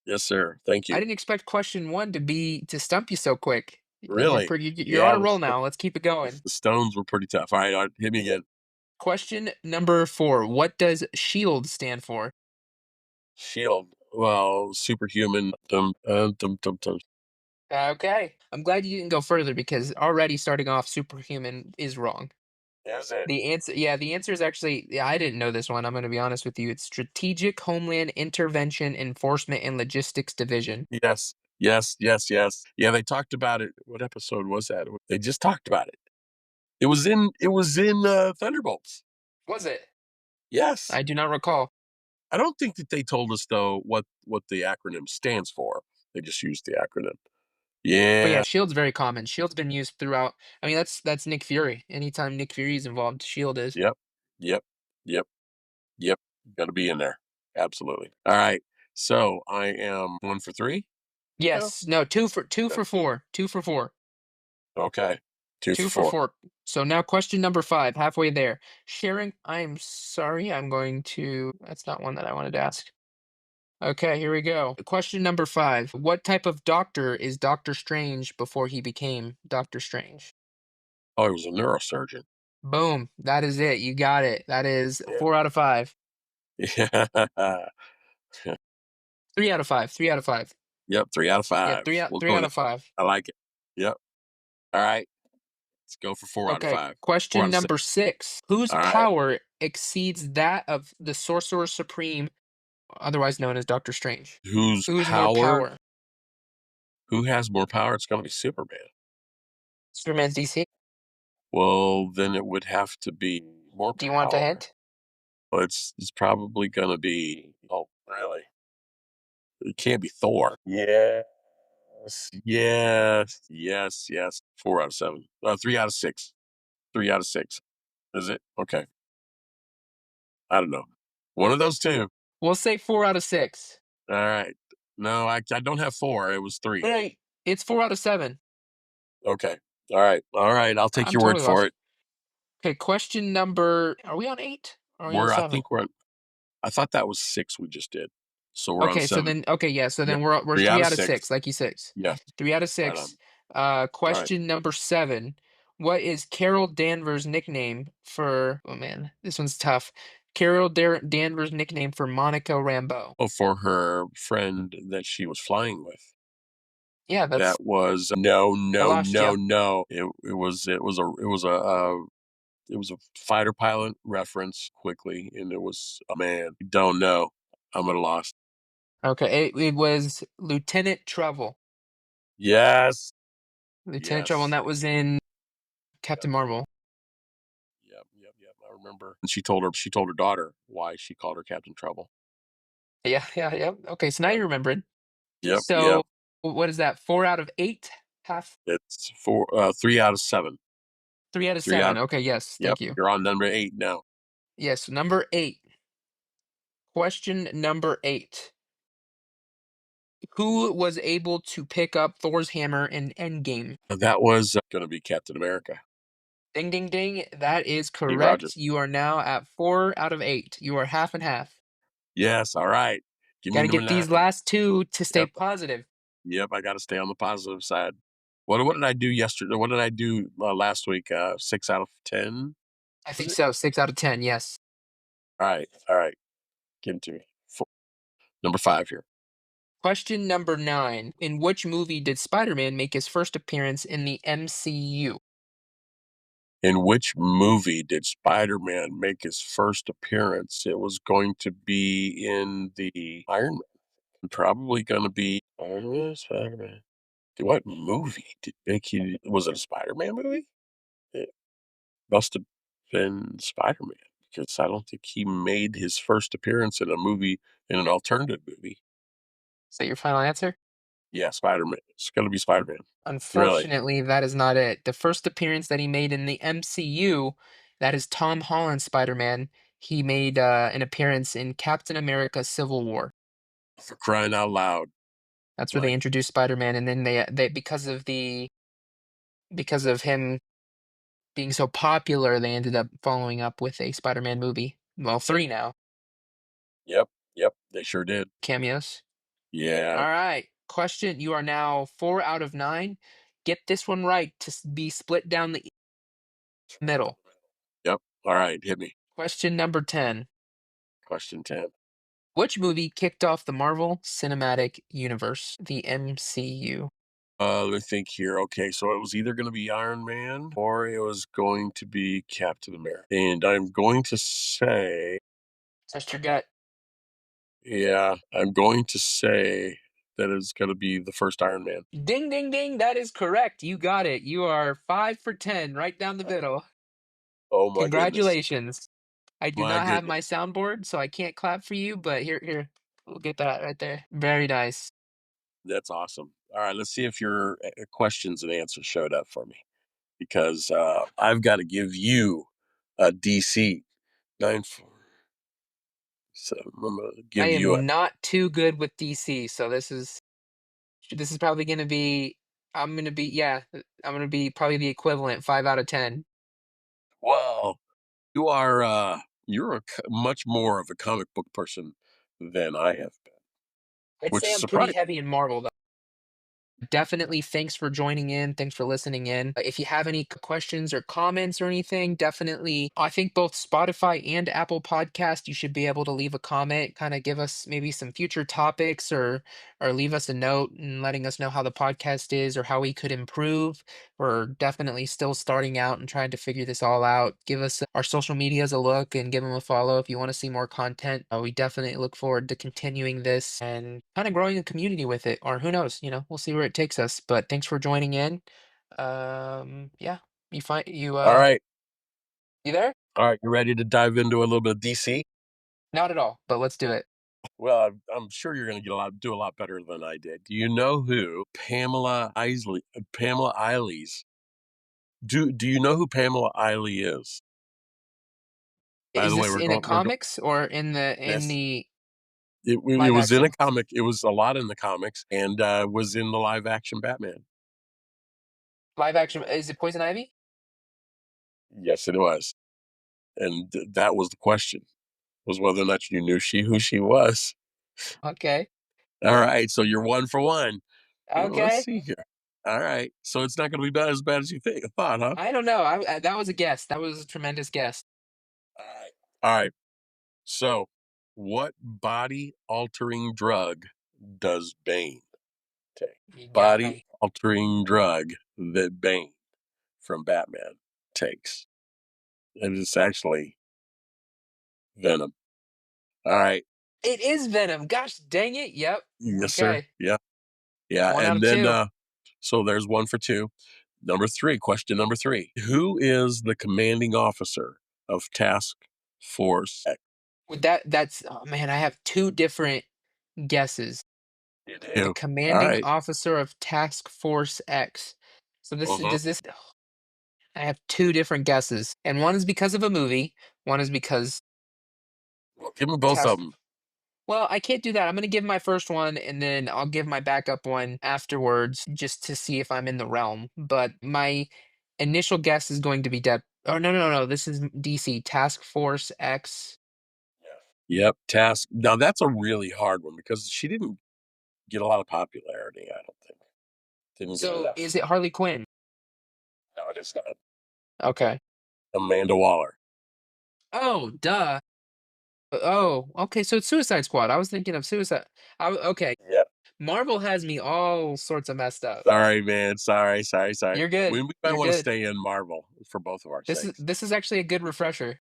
C: Yes, sir. Thank
A: I
C: you.
A: didn't expect question one to stump you so quick. You're
C: Really?
A: pretty. You're on
C: Yeah,
A: a roll now. Let's keep it going.
C: the Stones were pretty tough. All right, hit me again.
A: Question number four: what does SHIELD stand for?
C: Shield. Well, superhuman. Dum, dum, dum.
A: Okay. I'm glad you didn't go further because already starting off superhuman is wrong.
C: Is it?
A: The answer is actually, yeah, I didn't know this one. I'm going to be honest with you. It's Strategic Homeland Intervention Enforcement and Logistics Division.
C: Yes. Yes, yes, yes. Yeah, they talked about it. What episode was that? They just talked about it. It was in Thunderbolts.
A: Was it?
C: Yes.
A: I do not recall.
C: I don't think that they told us though what the acronym stands for. They just used the acronym.
A: But yeah,
C: Yeah.
A: Shield's very common. Shield's been used throughout. I mean, that's Nick Fury. Anytime Nick Fury is involved, Shield is.
C: Yep. Yep. Yep. Yep. Got to be in there. Absolutely. All right. So I am 1 for 3. Yeah.
A: Yes. No, two for 4. 2 for 4.
C: Okay. Two for
A: Two for
C: four.
A: 4. So now question number 5, halfway there. Sharing, I'm sorry, I'm going to, that's not one that I wanted to ask. Okay, here we go. Question number 5. What type of doctor is Doctor Strange before he became Doctor Strange?
C: Oh, he was a neurosurgeon.
A: Boom. That is it. You got it. That is
C: Yeah.
A: 4 out of 5.
C: Yeah.
A: 3 out of 5. 3 out of 5.
C: Yep. 3 out of 5.
A: Yeah, 3 out
C: We'll
A: 3
C: go
A: out
C: there.
A: of 5.
C: I like it. Yep. All right. Let's go for 4 out of
A: Okay,
C: 5. Four out
A: question
C: of 6.
A: number 6. Whose
C: All right.
A: power exceeds that of the Sorcerer Supreme, otherwise known as Doctor Strange?
C: Whose
A: Who's more
C: power?
A: power?
C: Who has more power? It's going to be Superman.
A: Superman's DC.
C: Well, then it would have to be more
A: Do you want a
C: power.
A: hint?
C: Well, it's probably going to be. Oh, really? It can't be Thor. Yes. Yes. Yes. Yes. 4 out of 7. 3 out of 6. 3 out of 6. Is it? Okay. I don't know. One of those two.
A: We'll say 4 out of 6.
C: All right. No, I don't have 4. It was 3.
A: Right. It's 4 out of 7.
C: Okay. All right. All right. I'll take
A: I'm
C: your word
A: totally
C: for
A: lost.
C: it.
A: Okay, question number, are we on 8? Or are we on
C: I
A: 7?
C: think we're on. I thought that was 6 we just did. So we're on
A: Okay, so
C: 7.
A: then okay, yeah, so
C: Yep.
A: then we're
C: 3 out
A: 3
C: of
A: out of
C: 6.
A: 6, like you 6.
C: Yes.
A: 3 out of
C: Right
A: 6.
C: on. All right.
A: Question number 7. What is Carol Danvers' nickname for, oh man, this one's tough. Danvers' nickname for Monica Rambeau.
C: Oh, for her friend that she was flying with.
A: Yeah, that's
C: That was no,
A: I
C: no,
A: lost
C: no,
A: you.
C: no. It was a fighter pilot reference quickly, and it was a man. Don't know. I'm at a loss.
A: Okay, it was Lieutenant Trouble.
C: Yes.
A: Lieutenant Trouble, and
C: Yes.
A: that was in
C: Yep.
A: Captain Marvel.
C: Yep. Yep. Yep. I remember. And she told her daughter why she called her Captain Trouble.
A: Yeah, yeah, yeah. Okay, so now
C: Yep.
A: you remembered.
C: Yep.
A: So
C: Yep.
A: what is that? 4 out of 8? Half
C: It's 3 out of 7.
A: 3 out of
C: Three
A: 7.
C: out.
A: Okay, yes,
C: Yep.
A: thank you.
C: You're on number 8 now.
A: Yes, number 8. Question number 8. Who was able to pick up Thor's hammer in Endgame?
C: That was going to be Captain America.
A: Ding, ding, ding. That is
C: Steve Rogers.
A: correct. You are now at 4 out of 8. You are half and half.
C: Yes. All right. Give me
A: Got to
C: number
A: get these
C: 9.
A: last two to stay
C: Yep.
A: positive.
C: Yep. I got to stay on the positive side. What did I do yesterday? What did I do last week? 6 out of 10.
A: I
C: Was
A: think
C: it?
A: so. 6 out of 10. Yes.
C: All right. All right. Give it to me. Number 5 here.
A: Question number 9. In which movie did Spider-Man make his first appearance in the MCU?
C: In which movie did Spider-Man make his first appearance? It was going to be in the Iron Man. Probably going to be Iron Man, Spider-Man. What movie did make he? Was it a Spider-Man movie? It must have been Spider-Man because I don't think he made his first appearance in a movie in an alternative movie.
A: Is that your final answer?
C: Yeah, Spider-Man. It's going to be Spider-Man. Really?
A: Unfortunately, that is not it. The first appearance that he made in the MCU, that is Tom Holland's Spider-Man. He made an appearance in Captain America: Civil War.
C: For crying out loud!
A: That's where they
C: Like,
A: introduced Spider-Man, and then they because of him being so popular, they ended up following up with a Spider-Man movie. Well, 3 now,
C: yep, yep, they sure did.
A: cameos.
C: Yeah.
A: All right. Question, you are now 4 out of 9. Get this one right to be split down the middle.
C: Yep. All right, hit me.
A: Question number 10.
C: Question 10.
A: Which movie kicked off the Marvel Cinematic Universe, the MCU?
C: Let me think here. Okay, so it was either going to be Iron Man or it was going to be Captain America. And I'm going to say,
A: Trust your gut.
C: yeah, I'm going to say that it's going to be the first Iron Man.
A: Ding, ding, ding. That is correct. You got it. You are 5 for 10, right down the middle.
C: Oh my goodness.
A: Congratulations. I do
C: My
A: not have
C: goodness.
A: my soundboard, so I can't clap for you, but here. We'll get that right there. Very nice.
C: That's awesome. All right, let's see if your questions and answers showed up for me because I've got to give you a DC 9 4. So I'm going to
A: I
C: give you a
A: am not too good with DC, so this is probably gonna be I'm gonna be yeah, I'm gonna be probably the equivalent 5 out of 10.
C: well. You are you're much more of a comic book person than I have been,
A: I'd
C: which
A: say
C: is
A: I'm pretty
C: surprising.
A: heavy in Marvel. Definitely thanks for joining in. Thanks for listening in. If you have any questions or comments or anything, definitely, I think both Spotify and Apple Podcast, you should be able to leave a comment, kind of give us maybe some future topics or leave us a note and letting us know how the podcast is or how we could improve. We're definitely still starting out and trying to figure this all out. Give us our social medias a look and give them a follow if you want to see more content. We definitely look forward to continuing this and kind of growing a community with it. Or who knows, we'll see where it takes us. But thanks for joining in. Yeah, you find
C: All right.
A: you there?
C: All right, you ready to dive into a little bit of DC?
A: Not at all, but let's do it.
C: Well, I'm sure you're going to do a lot better than I did. Do you know who Pamela Isley's do you know who Pamela Isley is? By
A: Is
C: the way,
A: this in a comics or in
C: yes.
A: the
C: It
A: live
C: was in a
A: action?
C: comic. It was a lot in the comics and was in the live action Batman.
A: Live action, is it Poison Ivy?
C: Yes, it was. And that was the question. Was whether or not you knew who she was.
A: Okay.
C: All right, so you're 1 for 1. Let's
A: Okay.
C: see here. All right, so it's not gonna be as bad as you thought, huh?
A: I don't know. That was a guess. That was a tremendous guess.
C: All right. All right, so what body-altering drug does Bane take?
A: You got me.
C: Body-altering drug that Bane from Batman takes, and it's actually venom. All right.
A: It is Venom. Gosh dang it. Yep.
C: Yes, sir.
A: Okay.
C: Yeah, yeah,
A: One out
C: and
A: of
C: then,
A: two.
C: so there's 1 for 2. Number 3, question number 3. Who is the commanding officer of Task Force X?
A: With that's oh man, I have two different guesses.
C: You
A: The
C: do. All
A: commanding
C: right.
A: officer of Task Force X. So
C: Mhm.
A: I have two different guesses. And one is because of a movie, one is because
C: Well, give me both of
A: Task
C: them.
A: Well, I can't do that. I'm gonna give my first one and then I'll give my backup one afterwards just to see if I'm in the realm. But my initial guess is going to be Dead. Oh no. This is DC Task Force X.
C: Yep, Task. Now that's a really hard one because she didn't get a lot of popularity, I don't think. Didn't get
A: So
C: enough.
A: is it Harley Quinn?
C: No, it is not.
A: Okay.
C: Amanda Waller.
A: Oh, duh. Oh, okay. So it's Suicide Squad. I was thinking of Suicide. Okay.
C: Yep.
A: Marvel has me all sorts of messed up.
C: Sorry, man. Sorry.
A: You're good.
C: We might
A: You're
C: wanna
A: good.
C: stay in Marvel for both of our
A: This is
C: sakes.
A: this is actually a good refresher.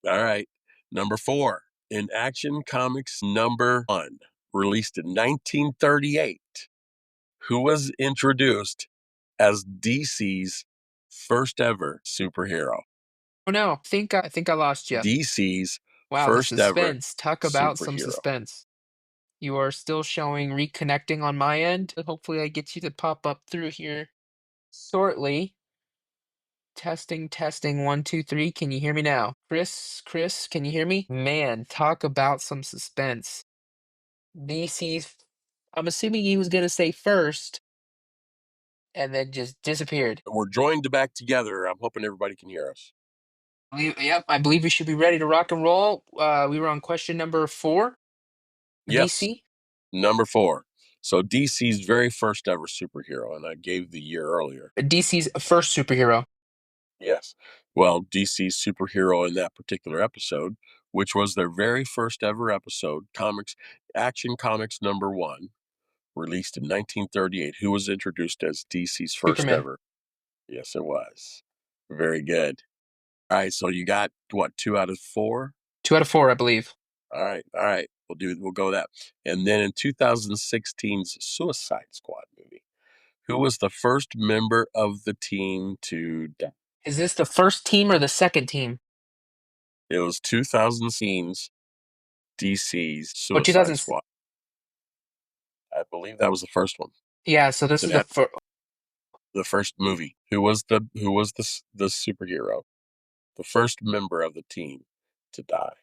C: All right. Number 4. In Action Comics number 1, released in 1938, who was introduced as DC's first ever superhero?
A: Oh no, I think I lost you.
C: DC's
A: Wow, the
C: first ever
A: suspense. Talk about some
C: superhero.
A: suspense. You are still showing reconnecting on my end. Hopefully I get you to pop up through here shortly. Testing, 1, 2, 3. Can you hear me now? Chris, can you hear me? Man, talk about some suspense. DC's, I'm assuming he was gonna say first and then just disappeared.
C: We're joined back together. I'm hoping everybody can hear us.
A: Yep, I believe we should be ready to rock and roll. We were on question number 4,
C: Yes,
A: DC.
C: number 4. So DC's very first ever superhero, and I gave the year earlier.
A: DC's first superhero.
C: Yes. Well, DC's superhero in that particular episode, which was their very first ever episode, Action Comics number 1, released in 1938. Who was introduced as DC's first
A: Superman.
C: ever? Yes, it was. Very good. All right, so you got what, 2 out of 4?
A: 2 out of 4, I believe.
C: All right. We'll go that. And then in 2016's Suicide Squad movie, who was the first member of the team to die?
A: Is this the first team or the second team?
C: It was 2016's DC's
A: Oh,
C: Suicide
A: 2000.
C: Squad. I believe that was the first one.
A: Yeah, so this
C: It
A: is the
C: had
A: first.
C: the first movie. Who was the superhero? The first member of the team to die,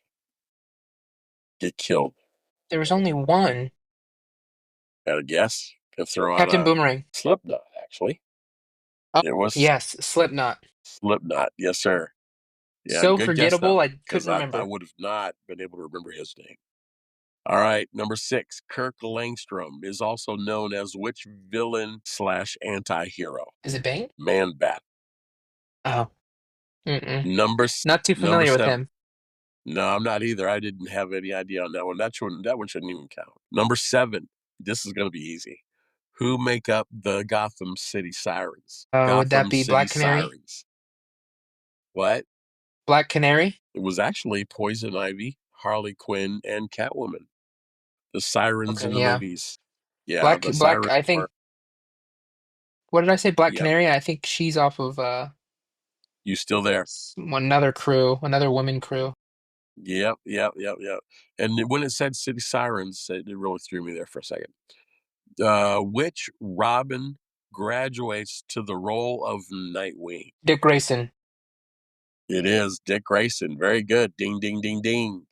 C: get killed.
A: There was only one.
C: Got a guess? Can throw out
A: Captain
C: a
A: Boomerang.
C: Slipknot. Actually,
A: Oh,
C: it was
A: yes, Slipknot.
C: Slipknot. Yes, sir. Yeah,
A: So
C: good guess
A: forgettable,
C: though,
A: I
C: because
A: couldn't
C: I
A: remember.
C: would have not been able to remember his name. All right, number 6. Kirk Langstrom is also known as which villain slash anti-hero?
A: Is it Bane?
C: Man Bat.
A: Oh, mm-mm. Not too
C: Number
A: familiar with
C: 7.
A: him.
C: No, I'm not either. I didn't have any idea on that one. That one shouldn't even count. Number 7. This is going to be easy. Who make up the Gotham City Sirens?
A: Would that
C: Gotham
A: be
C: City
A: Black Canary?
C: Sirens. What?
A: Black Canary?
C: It was actually Poison Ivy, Harley Quinn, and Catwoman. The sirens
A: Okay,
C: in the
A: yeah.
C: movies. Yeah, the
A: Black.
C: sirens
A: I
C: were.
A: think. What did I say? Black
C: Yep.
A: Canary. I think she's off of
C: You still there?
A: another crew, another woman crew.
C: Yep. And when it said City Sirens, it really threw me there for a second. Which Robin graduates to the role of Nightwing?
A: Dick Grayson.
C: It is Dick Grayson. Very good. Ding, ding, ding, ding.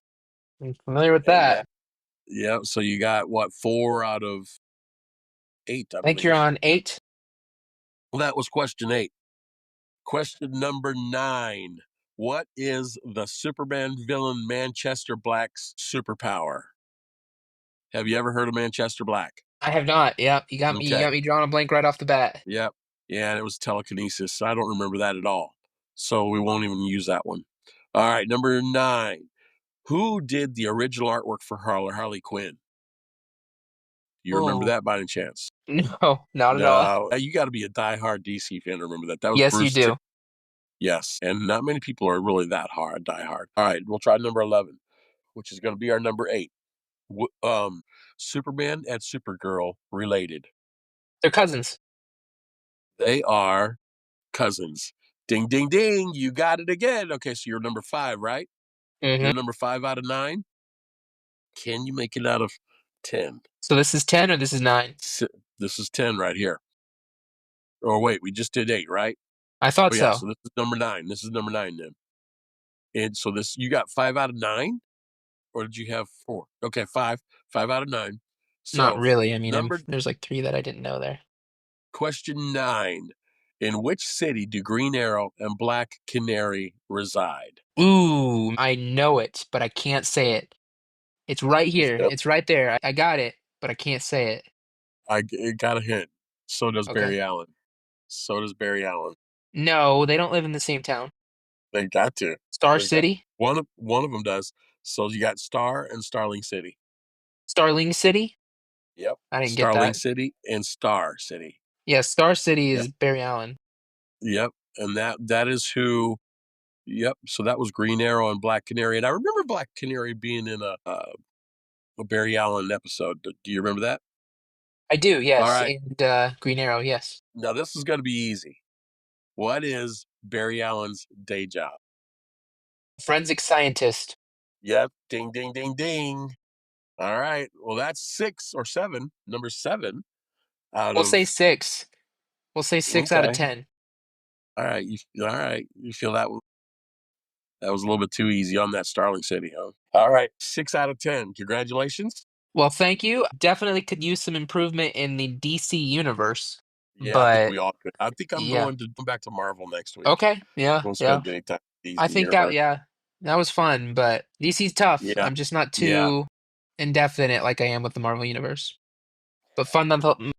A: I'm familiar with
C: And
A: that.
C: that, yeah. So you got what, 4 out of 8, I
A: I think you're
C: believe.
A: on 8.
C: Well, that was question 8. Question number 9. What is the Superman villain Manchester Black's superpower? Have you ever heard of Manchester Black?
A: I have not. Yep, you got me. You
C: Okay.
A: got me drawing a blank right off the bat.
C: Yep. Yeah, and it was telekinesis. I don't remember that at all. So we won't even use that one. All right, number 9. Who did the original artwork for Harley Quinn? You remember
A: Oh
C: that by any chance?
A: no, not at all.
C: No, you got to be a diehard DC fan to remember that. That was
A: Yes, you
C: Bruce Timm.
A: do.
C: Yes, and not many people are really that diehard. All right, we'll try number 11, which is going to be our number 8. Superman and Supergirl related.
A: They're cousins.
C: They are cousins. Ding, ding, ding. You got it again. Okay, so you're number 5, right?
A: Hmm.
C: You're number 5 out of 9. Can you make it out of 10?
A: So this is 10 or this is 9?
C: This is 10 right here. Or wait, we just did 8, right?
A: I thought
C: Oh, yeah,
A: so.
C: so this is number 9. This is number 9 then. And so you got 5 out of 9? Or did you have 4? Okay, 5. 5 out of 9.
A: Not
C: So,
A: really. I mean,
C: number
A: there's like 3 that I didn't know there.
C: question 9. In which city do Green Arrow and Black Canary reside?
A: Ooh, I know it, but I can't say it. It's right here.
C: Yep.
A: It's right there. I got it, but I can't say it.
C: It got a hint. So does
A: Okay.
C: Barry Allen. So does Barry Allen.
A: No, they don't live in the same town.
C: They got to.
A: Star
C: They got
A: City?
C: one of them does. So you got Star and Starling City.
A: Starling City?
C: Yep.
A: I didn't get
C: Starling
A: that.
C: City and Star City.
A: Yeah, Star City
C: Yep.
A: is Barry Allen.
C: Yep. And that is who. Yep. So that was Green Arrow and Black Canary, and I remember Black Canary being in a Barry Allen episode. Do you remember that?
A: I do,
C: All
A: yes,
C: right.
A: and Green Arrow, yes.
C: Now this is going to be easy. What is Barry Allen's day job?
A: Forensic scientist.
C: Yep. Ding, ding, ding, ding. All right. Well, that's 6 or 7. Number 7 out
A: We'll say
C: of.
A: 6. We'll say 6 out of
C: Okay.
A: 10.
C: All right. All right. You feel that was a little bit too easy on that Starling City, huh? All right. 6 out of 10. Congratulations.
A: Well, thank you. Definitely could use some improvement in the DC universe,
C: Yeah, I think
A: but
C: we all could. I think I'm
A: yeah.
C: going to come back to Marvel next week.
A: Okay, yeah,
C: Won't
A: yeah.
C: spend any time in the
A: I
C: DC
A: think that
C: universe.
A: yeah, that was fun, but DC's tough.
C: Yeah.
A: I'm just not
C: Yeah.
A: too indefinite like I am with the Marvel universe. But fun nonetheless.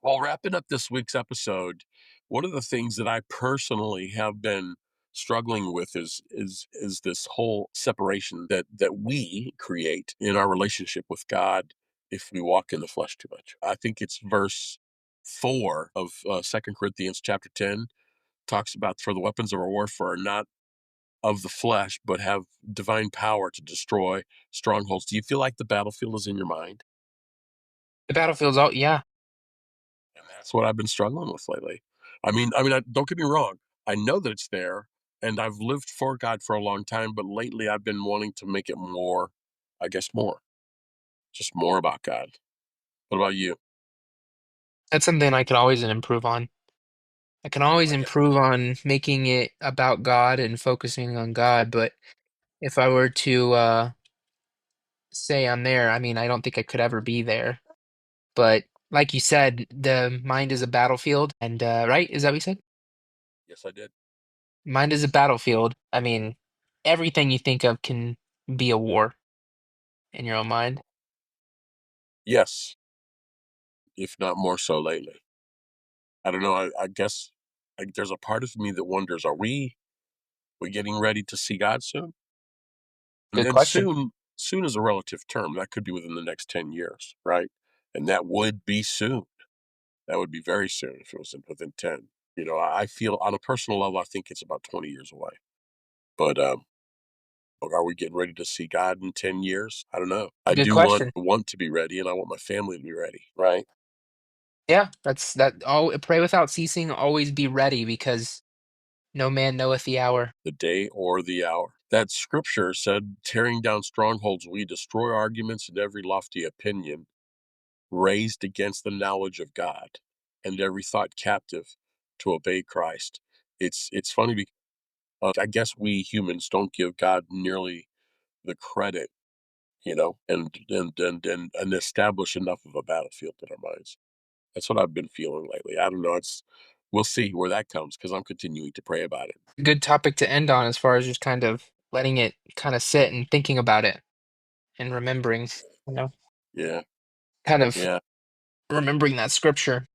C: Well, wrapping up this week's episode, one of the things that I personally have been struggling with is this whole separation that we create in our relationship with God if we walk in the flesh too much. I think it's verse 4 of 2 Corinthians chapter 10 talks about, for the weapons of our warfare are not of the flesh, but have divine power to destroy strongholds. Do you feel like the battlefield is in your mind?
A: The battlefield's all, yeah.
C: And that's what I've been struggling with lately. Don't get me wrong. I know that it's there, and I've lived for God for a long time, but lately I've been wanting to make it more, I guess more, just more about God. What about you?
A: That's something I could always improve on. I can always
C: I guess.
A: improve on making it about God and focusing on God, but if I were to say I'm there, I mean, I don't think I could ever be there. But like you said, the mind is a battlefield, and right? Is that what you said?
C: Yes, I did.
A: Mind is a battlefield. I mean, everything you think of can be a war in your own mind.
C: Yes, if not more so lately. I don't know. I guess there's a part of me that wonders: Are we getting ready to see God soon? And
A: Good
C: then
A: question.
C: soon is a relative term. That could be within the next 10 years, right? And that would be soon. That would be very soon if it was within 10. I feel on a personal level, I think it's about 20 years away. But are we getting ready to see God in 10 years? I don't know. I
A: Good
C: do
A: question.
C: want to be ready, and I want my family to be ready, right?
A: Yeah, that's that. All pray without ceasing. Always be ready, because no man knoweth the hour.
C: The day or the hour. That scripture said, tearing down strongholds, we destroy arguments and every lofty opinion raised against the knowledge of God, and every thought captive to obey Christ. It's funny because I guess we humans don't give God nearly the credit, and establish enough of a battlefield in our minds. That's what I've been feeling lately. I don't know. We'll see where that comes because I'm continuing to pray about it.
A: Good topic to end on, as far as just kind of letting it kind of sit and thinking about it and remembering, you know,
C: Yeah,
A: kind of
C: yeah,
A: remembering that scripture.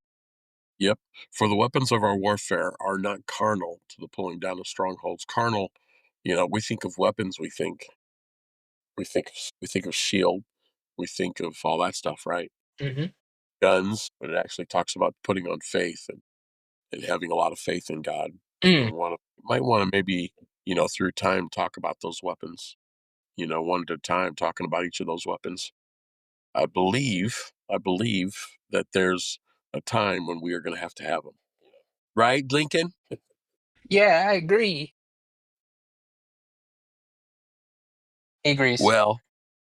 C: yep. For the weapons of our warfare are not carnal to the pulling down of strongholds. Carnal, we think of weapons. We think of shield. We think of all that stuff, right?
A: Hmm.
C: Guns, but it actually talks about putting on faith and having a lot of faith in God. And
A: Mm.
C: might want to maybe, through time talk about those weapons, one at a time, talking about each of those weapons. I believe that there's a time when we are going to have them. Right, Lincoln?
A: Yeah, I agree. He agrees.
C: Well,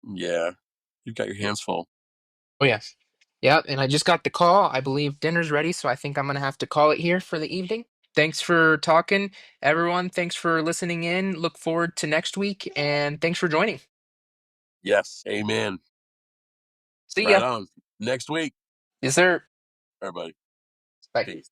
C: yeah, you've got your hands full.
A: Oh yes. Yeah, and I just got the call. I believe dinner's ready, so I think I'm gonna have to call it here for the evening. Thanks for talking, everyone. Thanks for listening in. Look forward to next week, and thanks for joining.
C: Yes, amen.
A: See
C: Right
A: ya.
C: on. Next week,
A: Yes, sir.
C: everybody.
A: Bye.
C: Peace.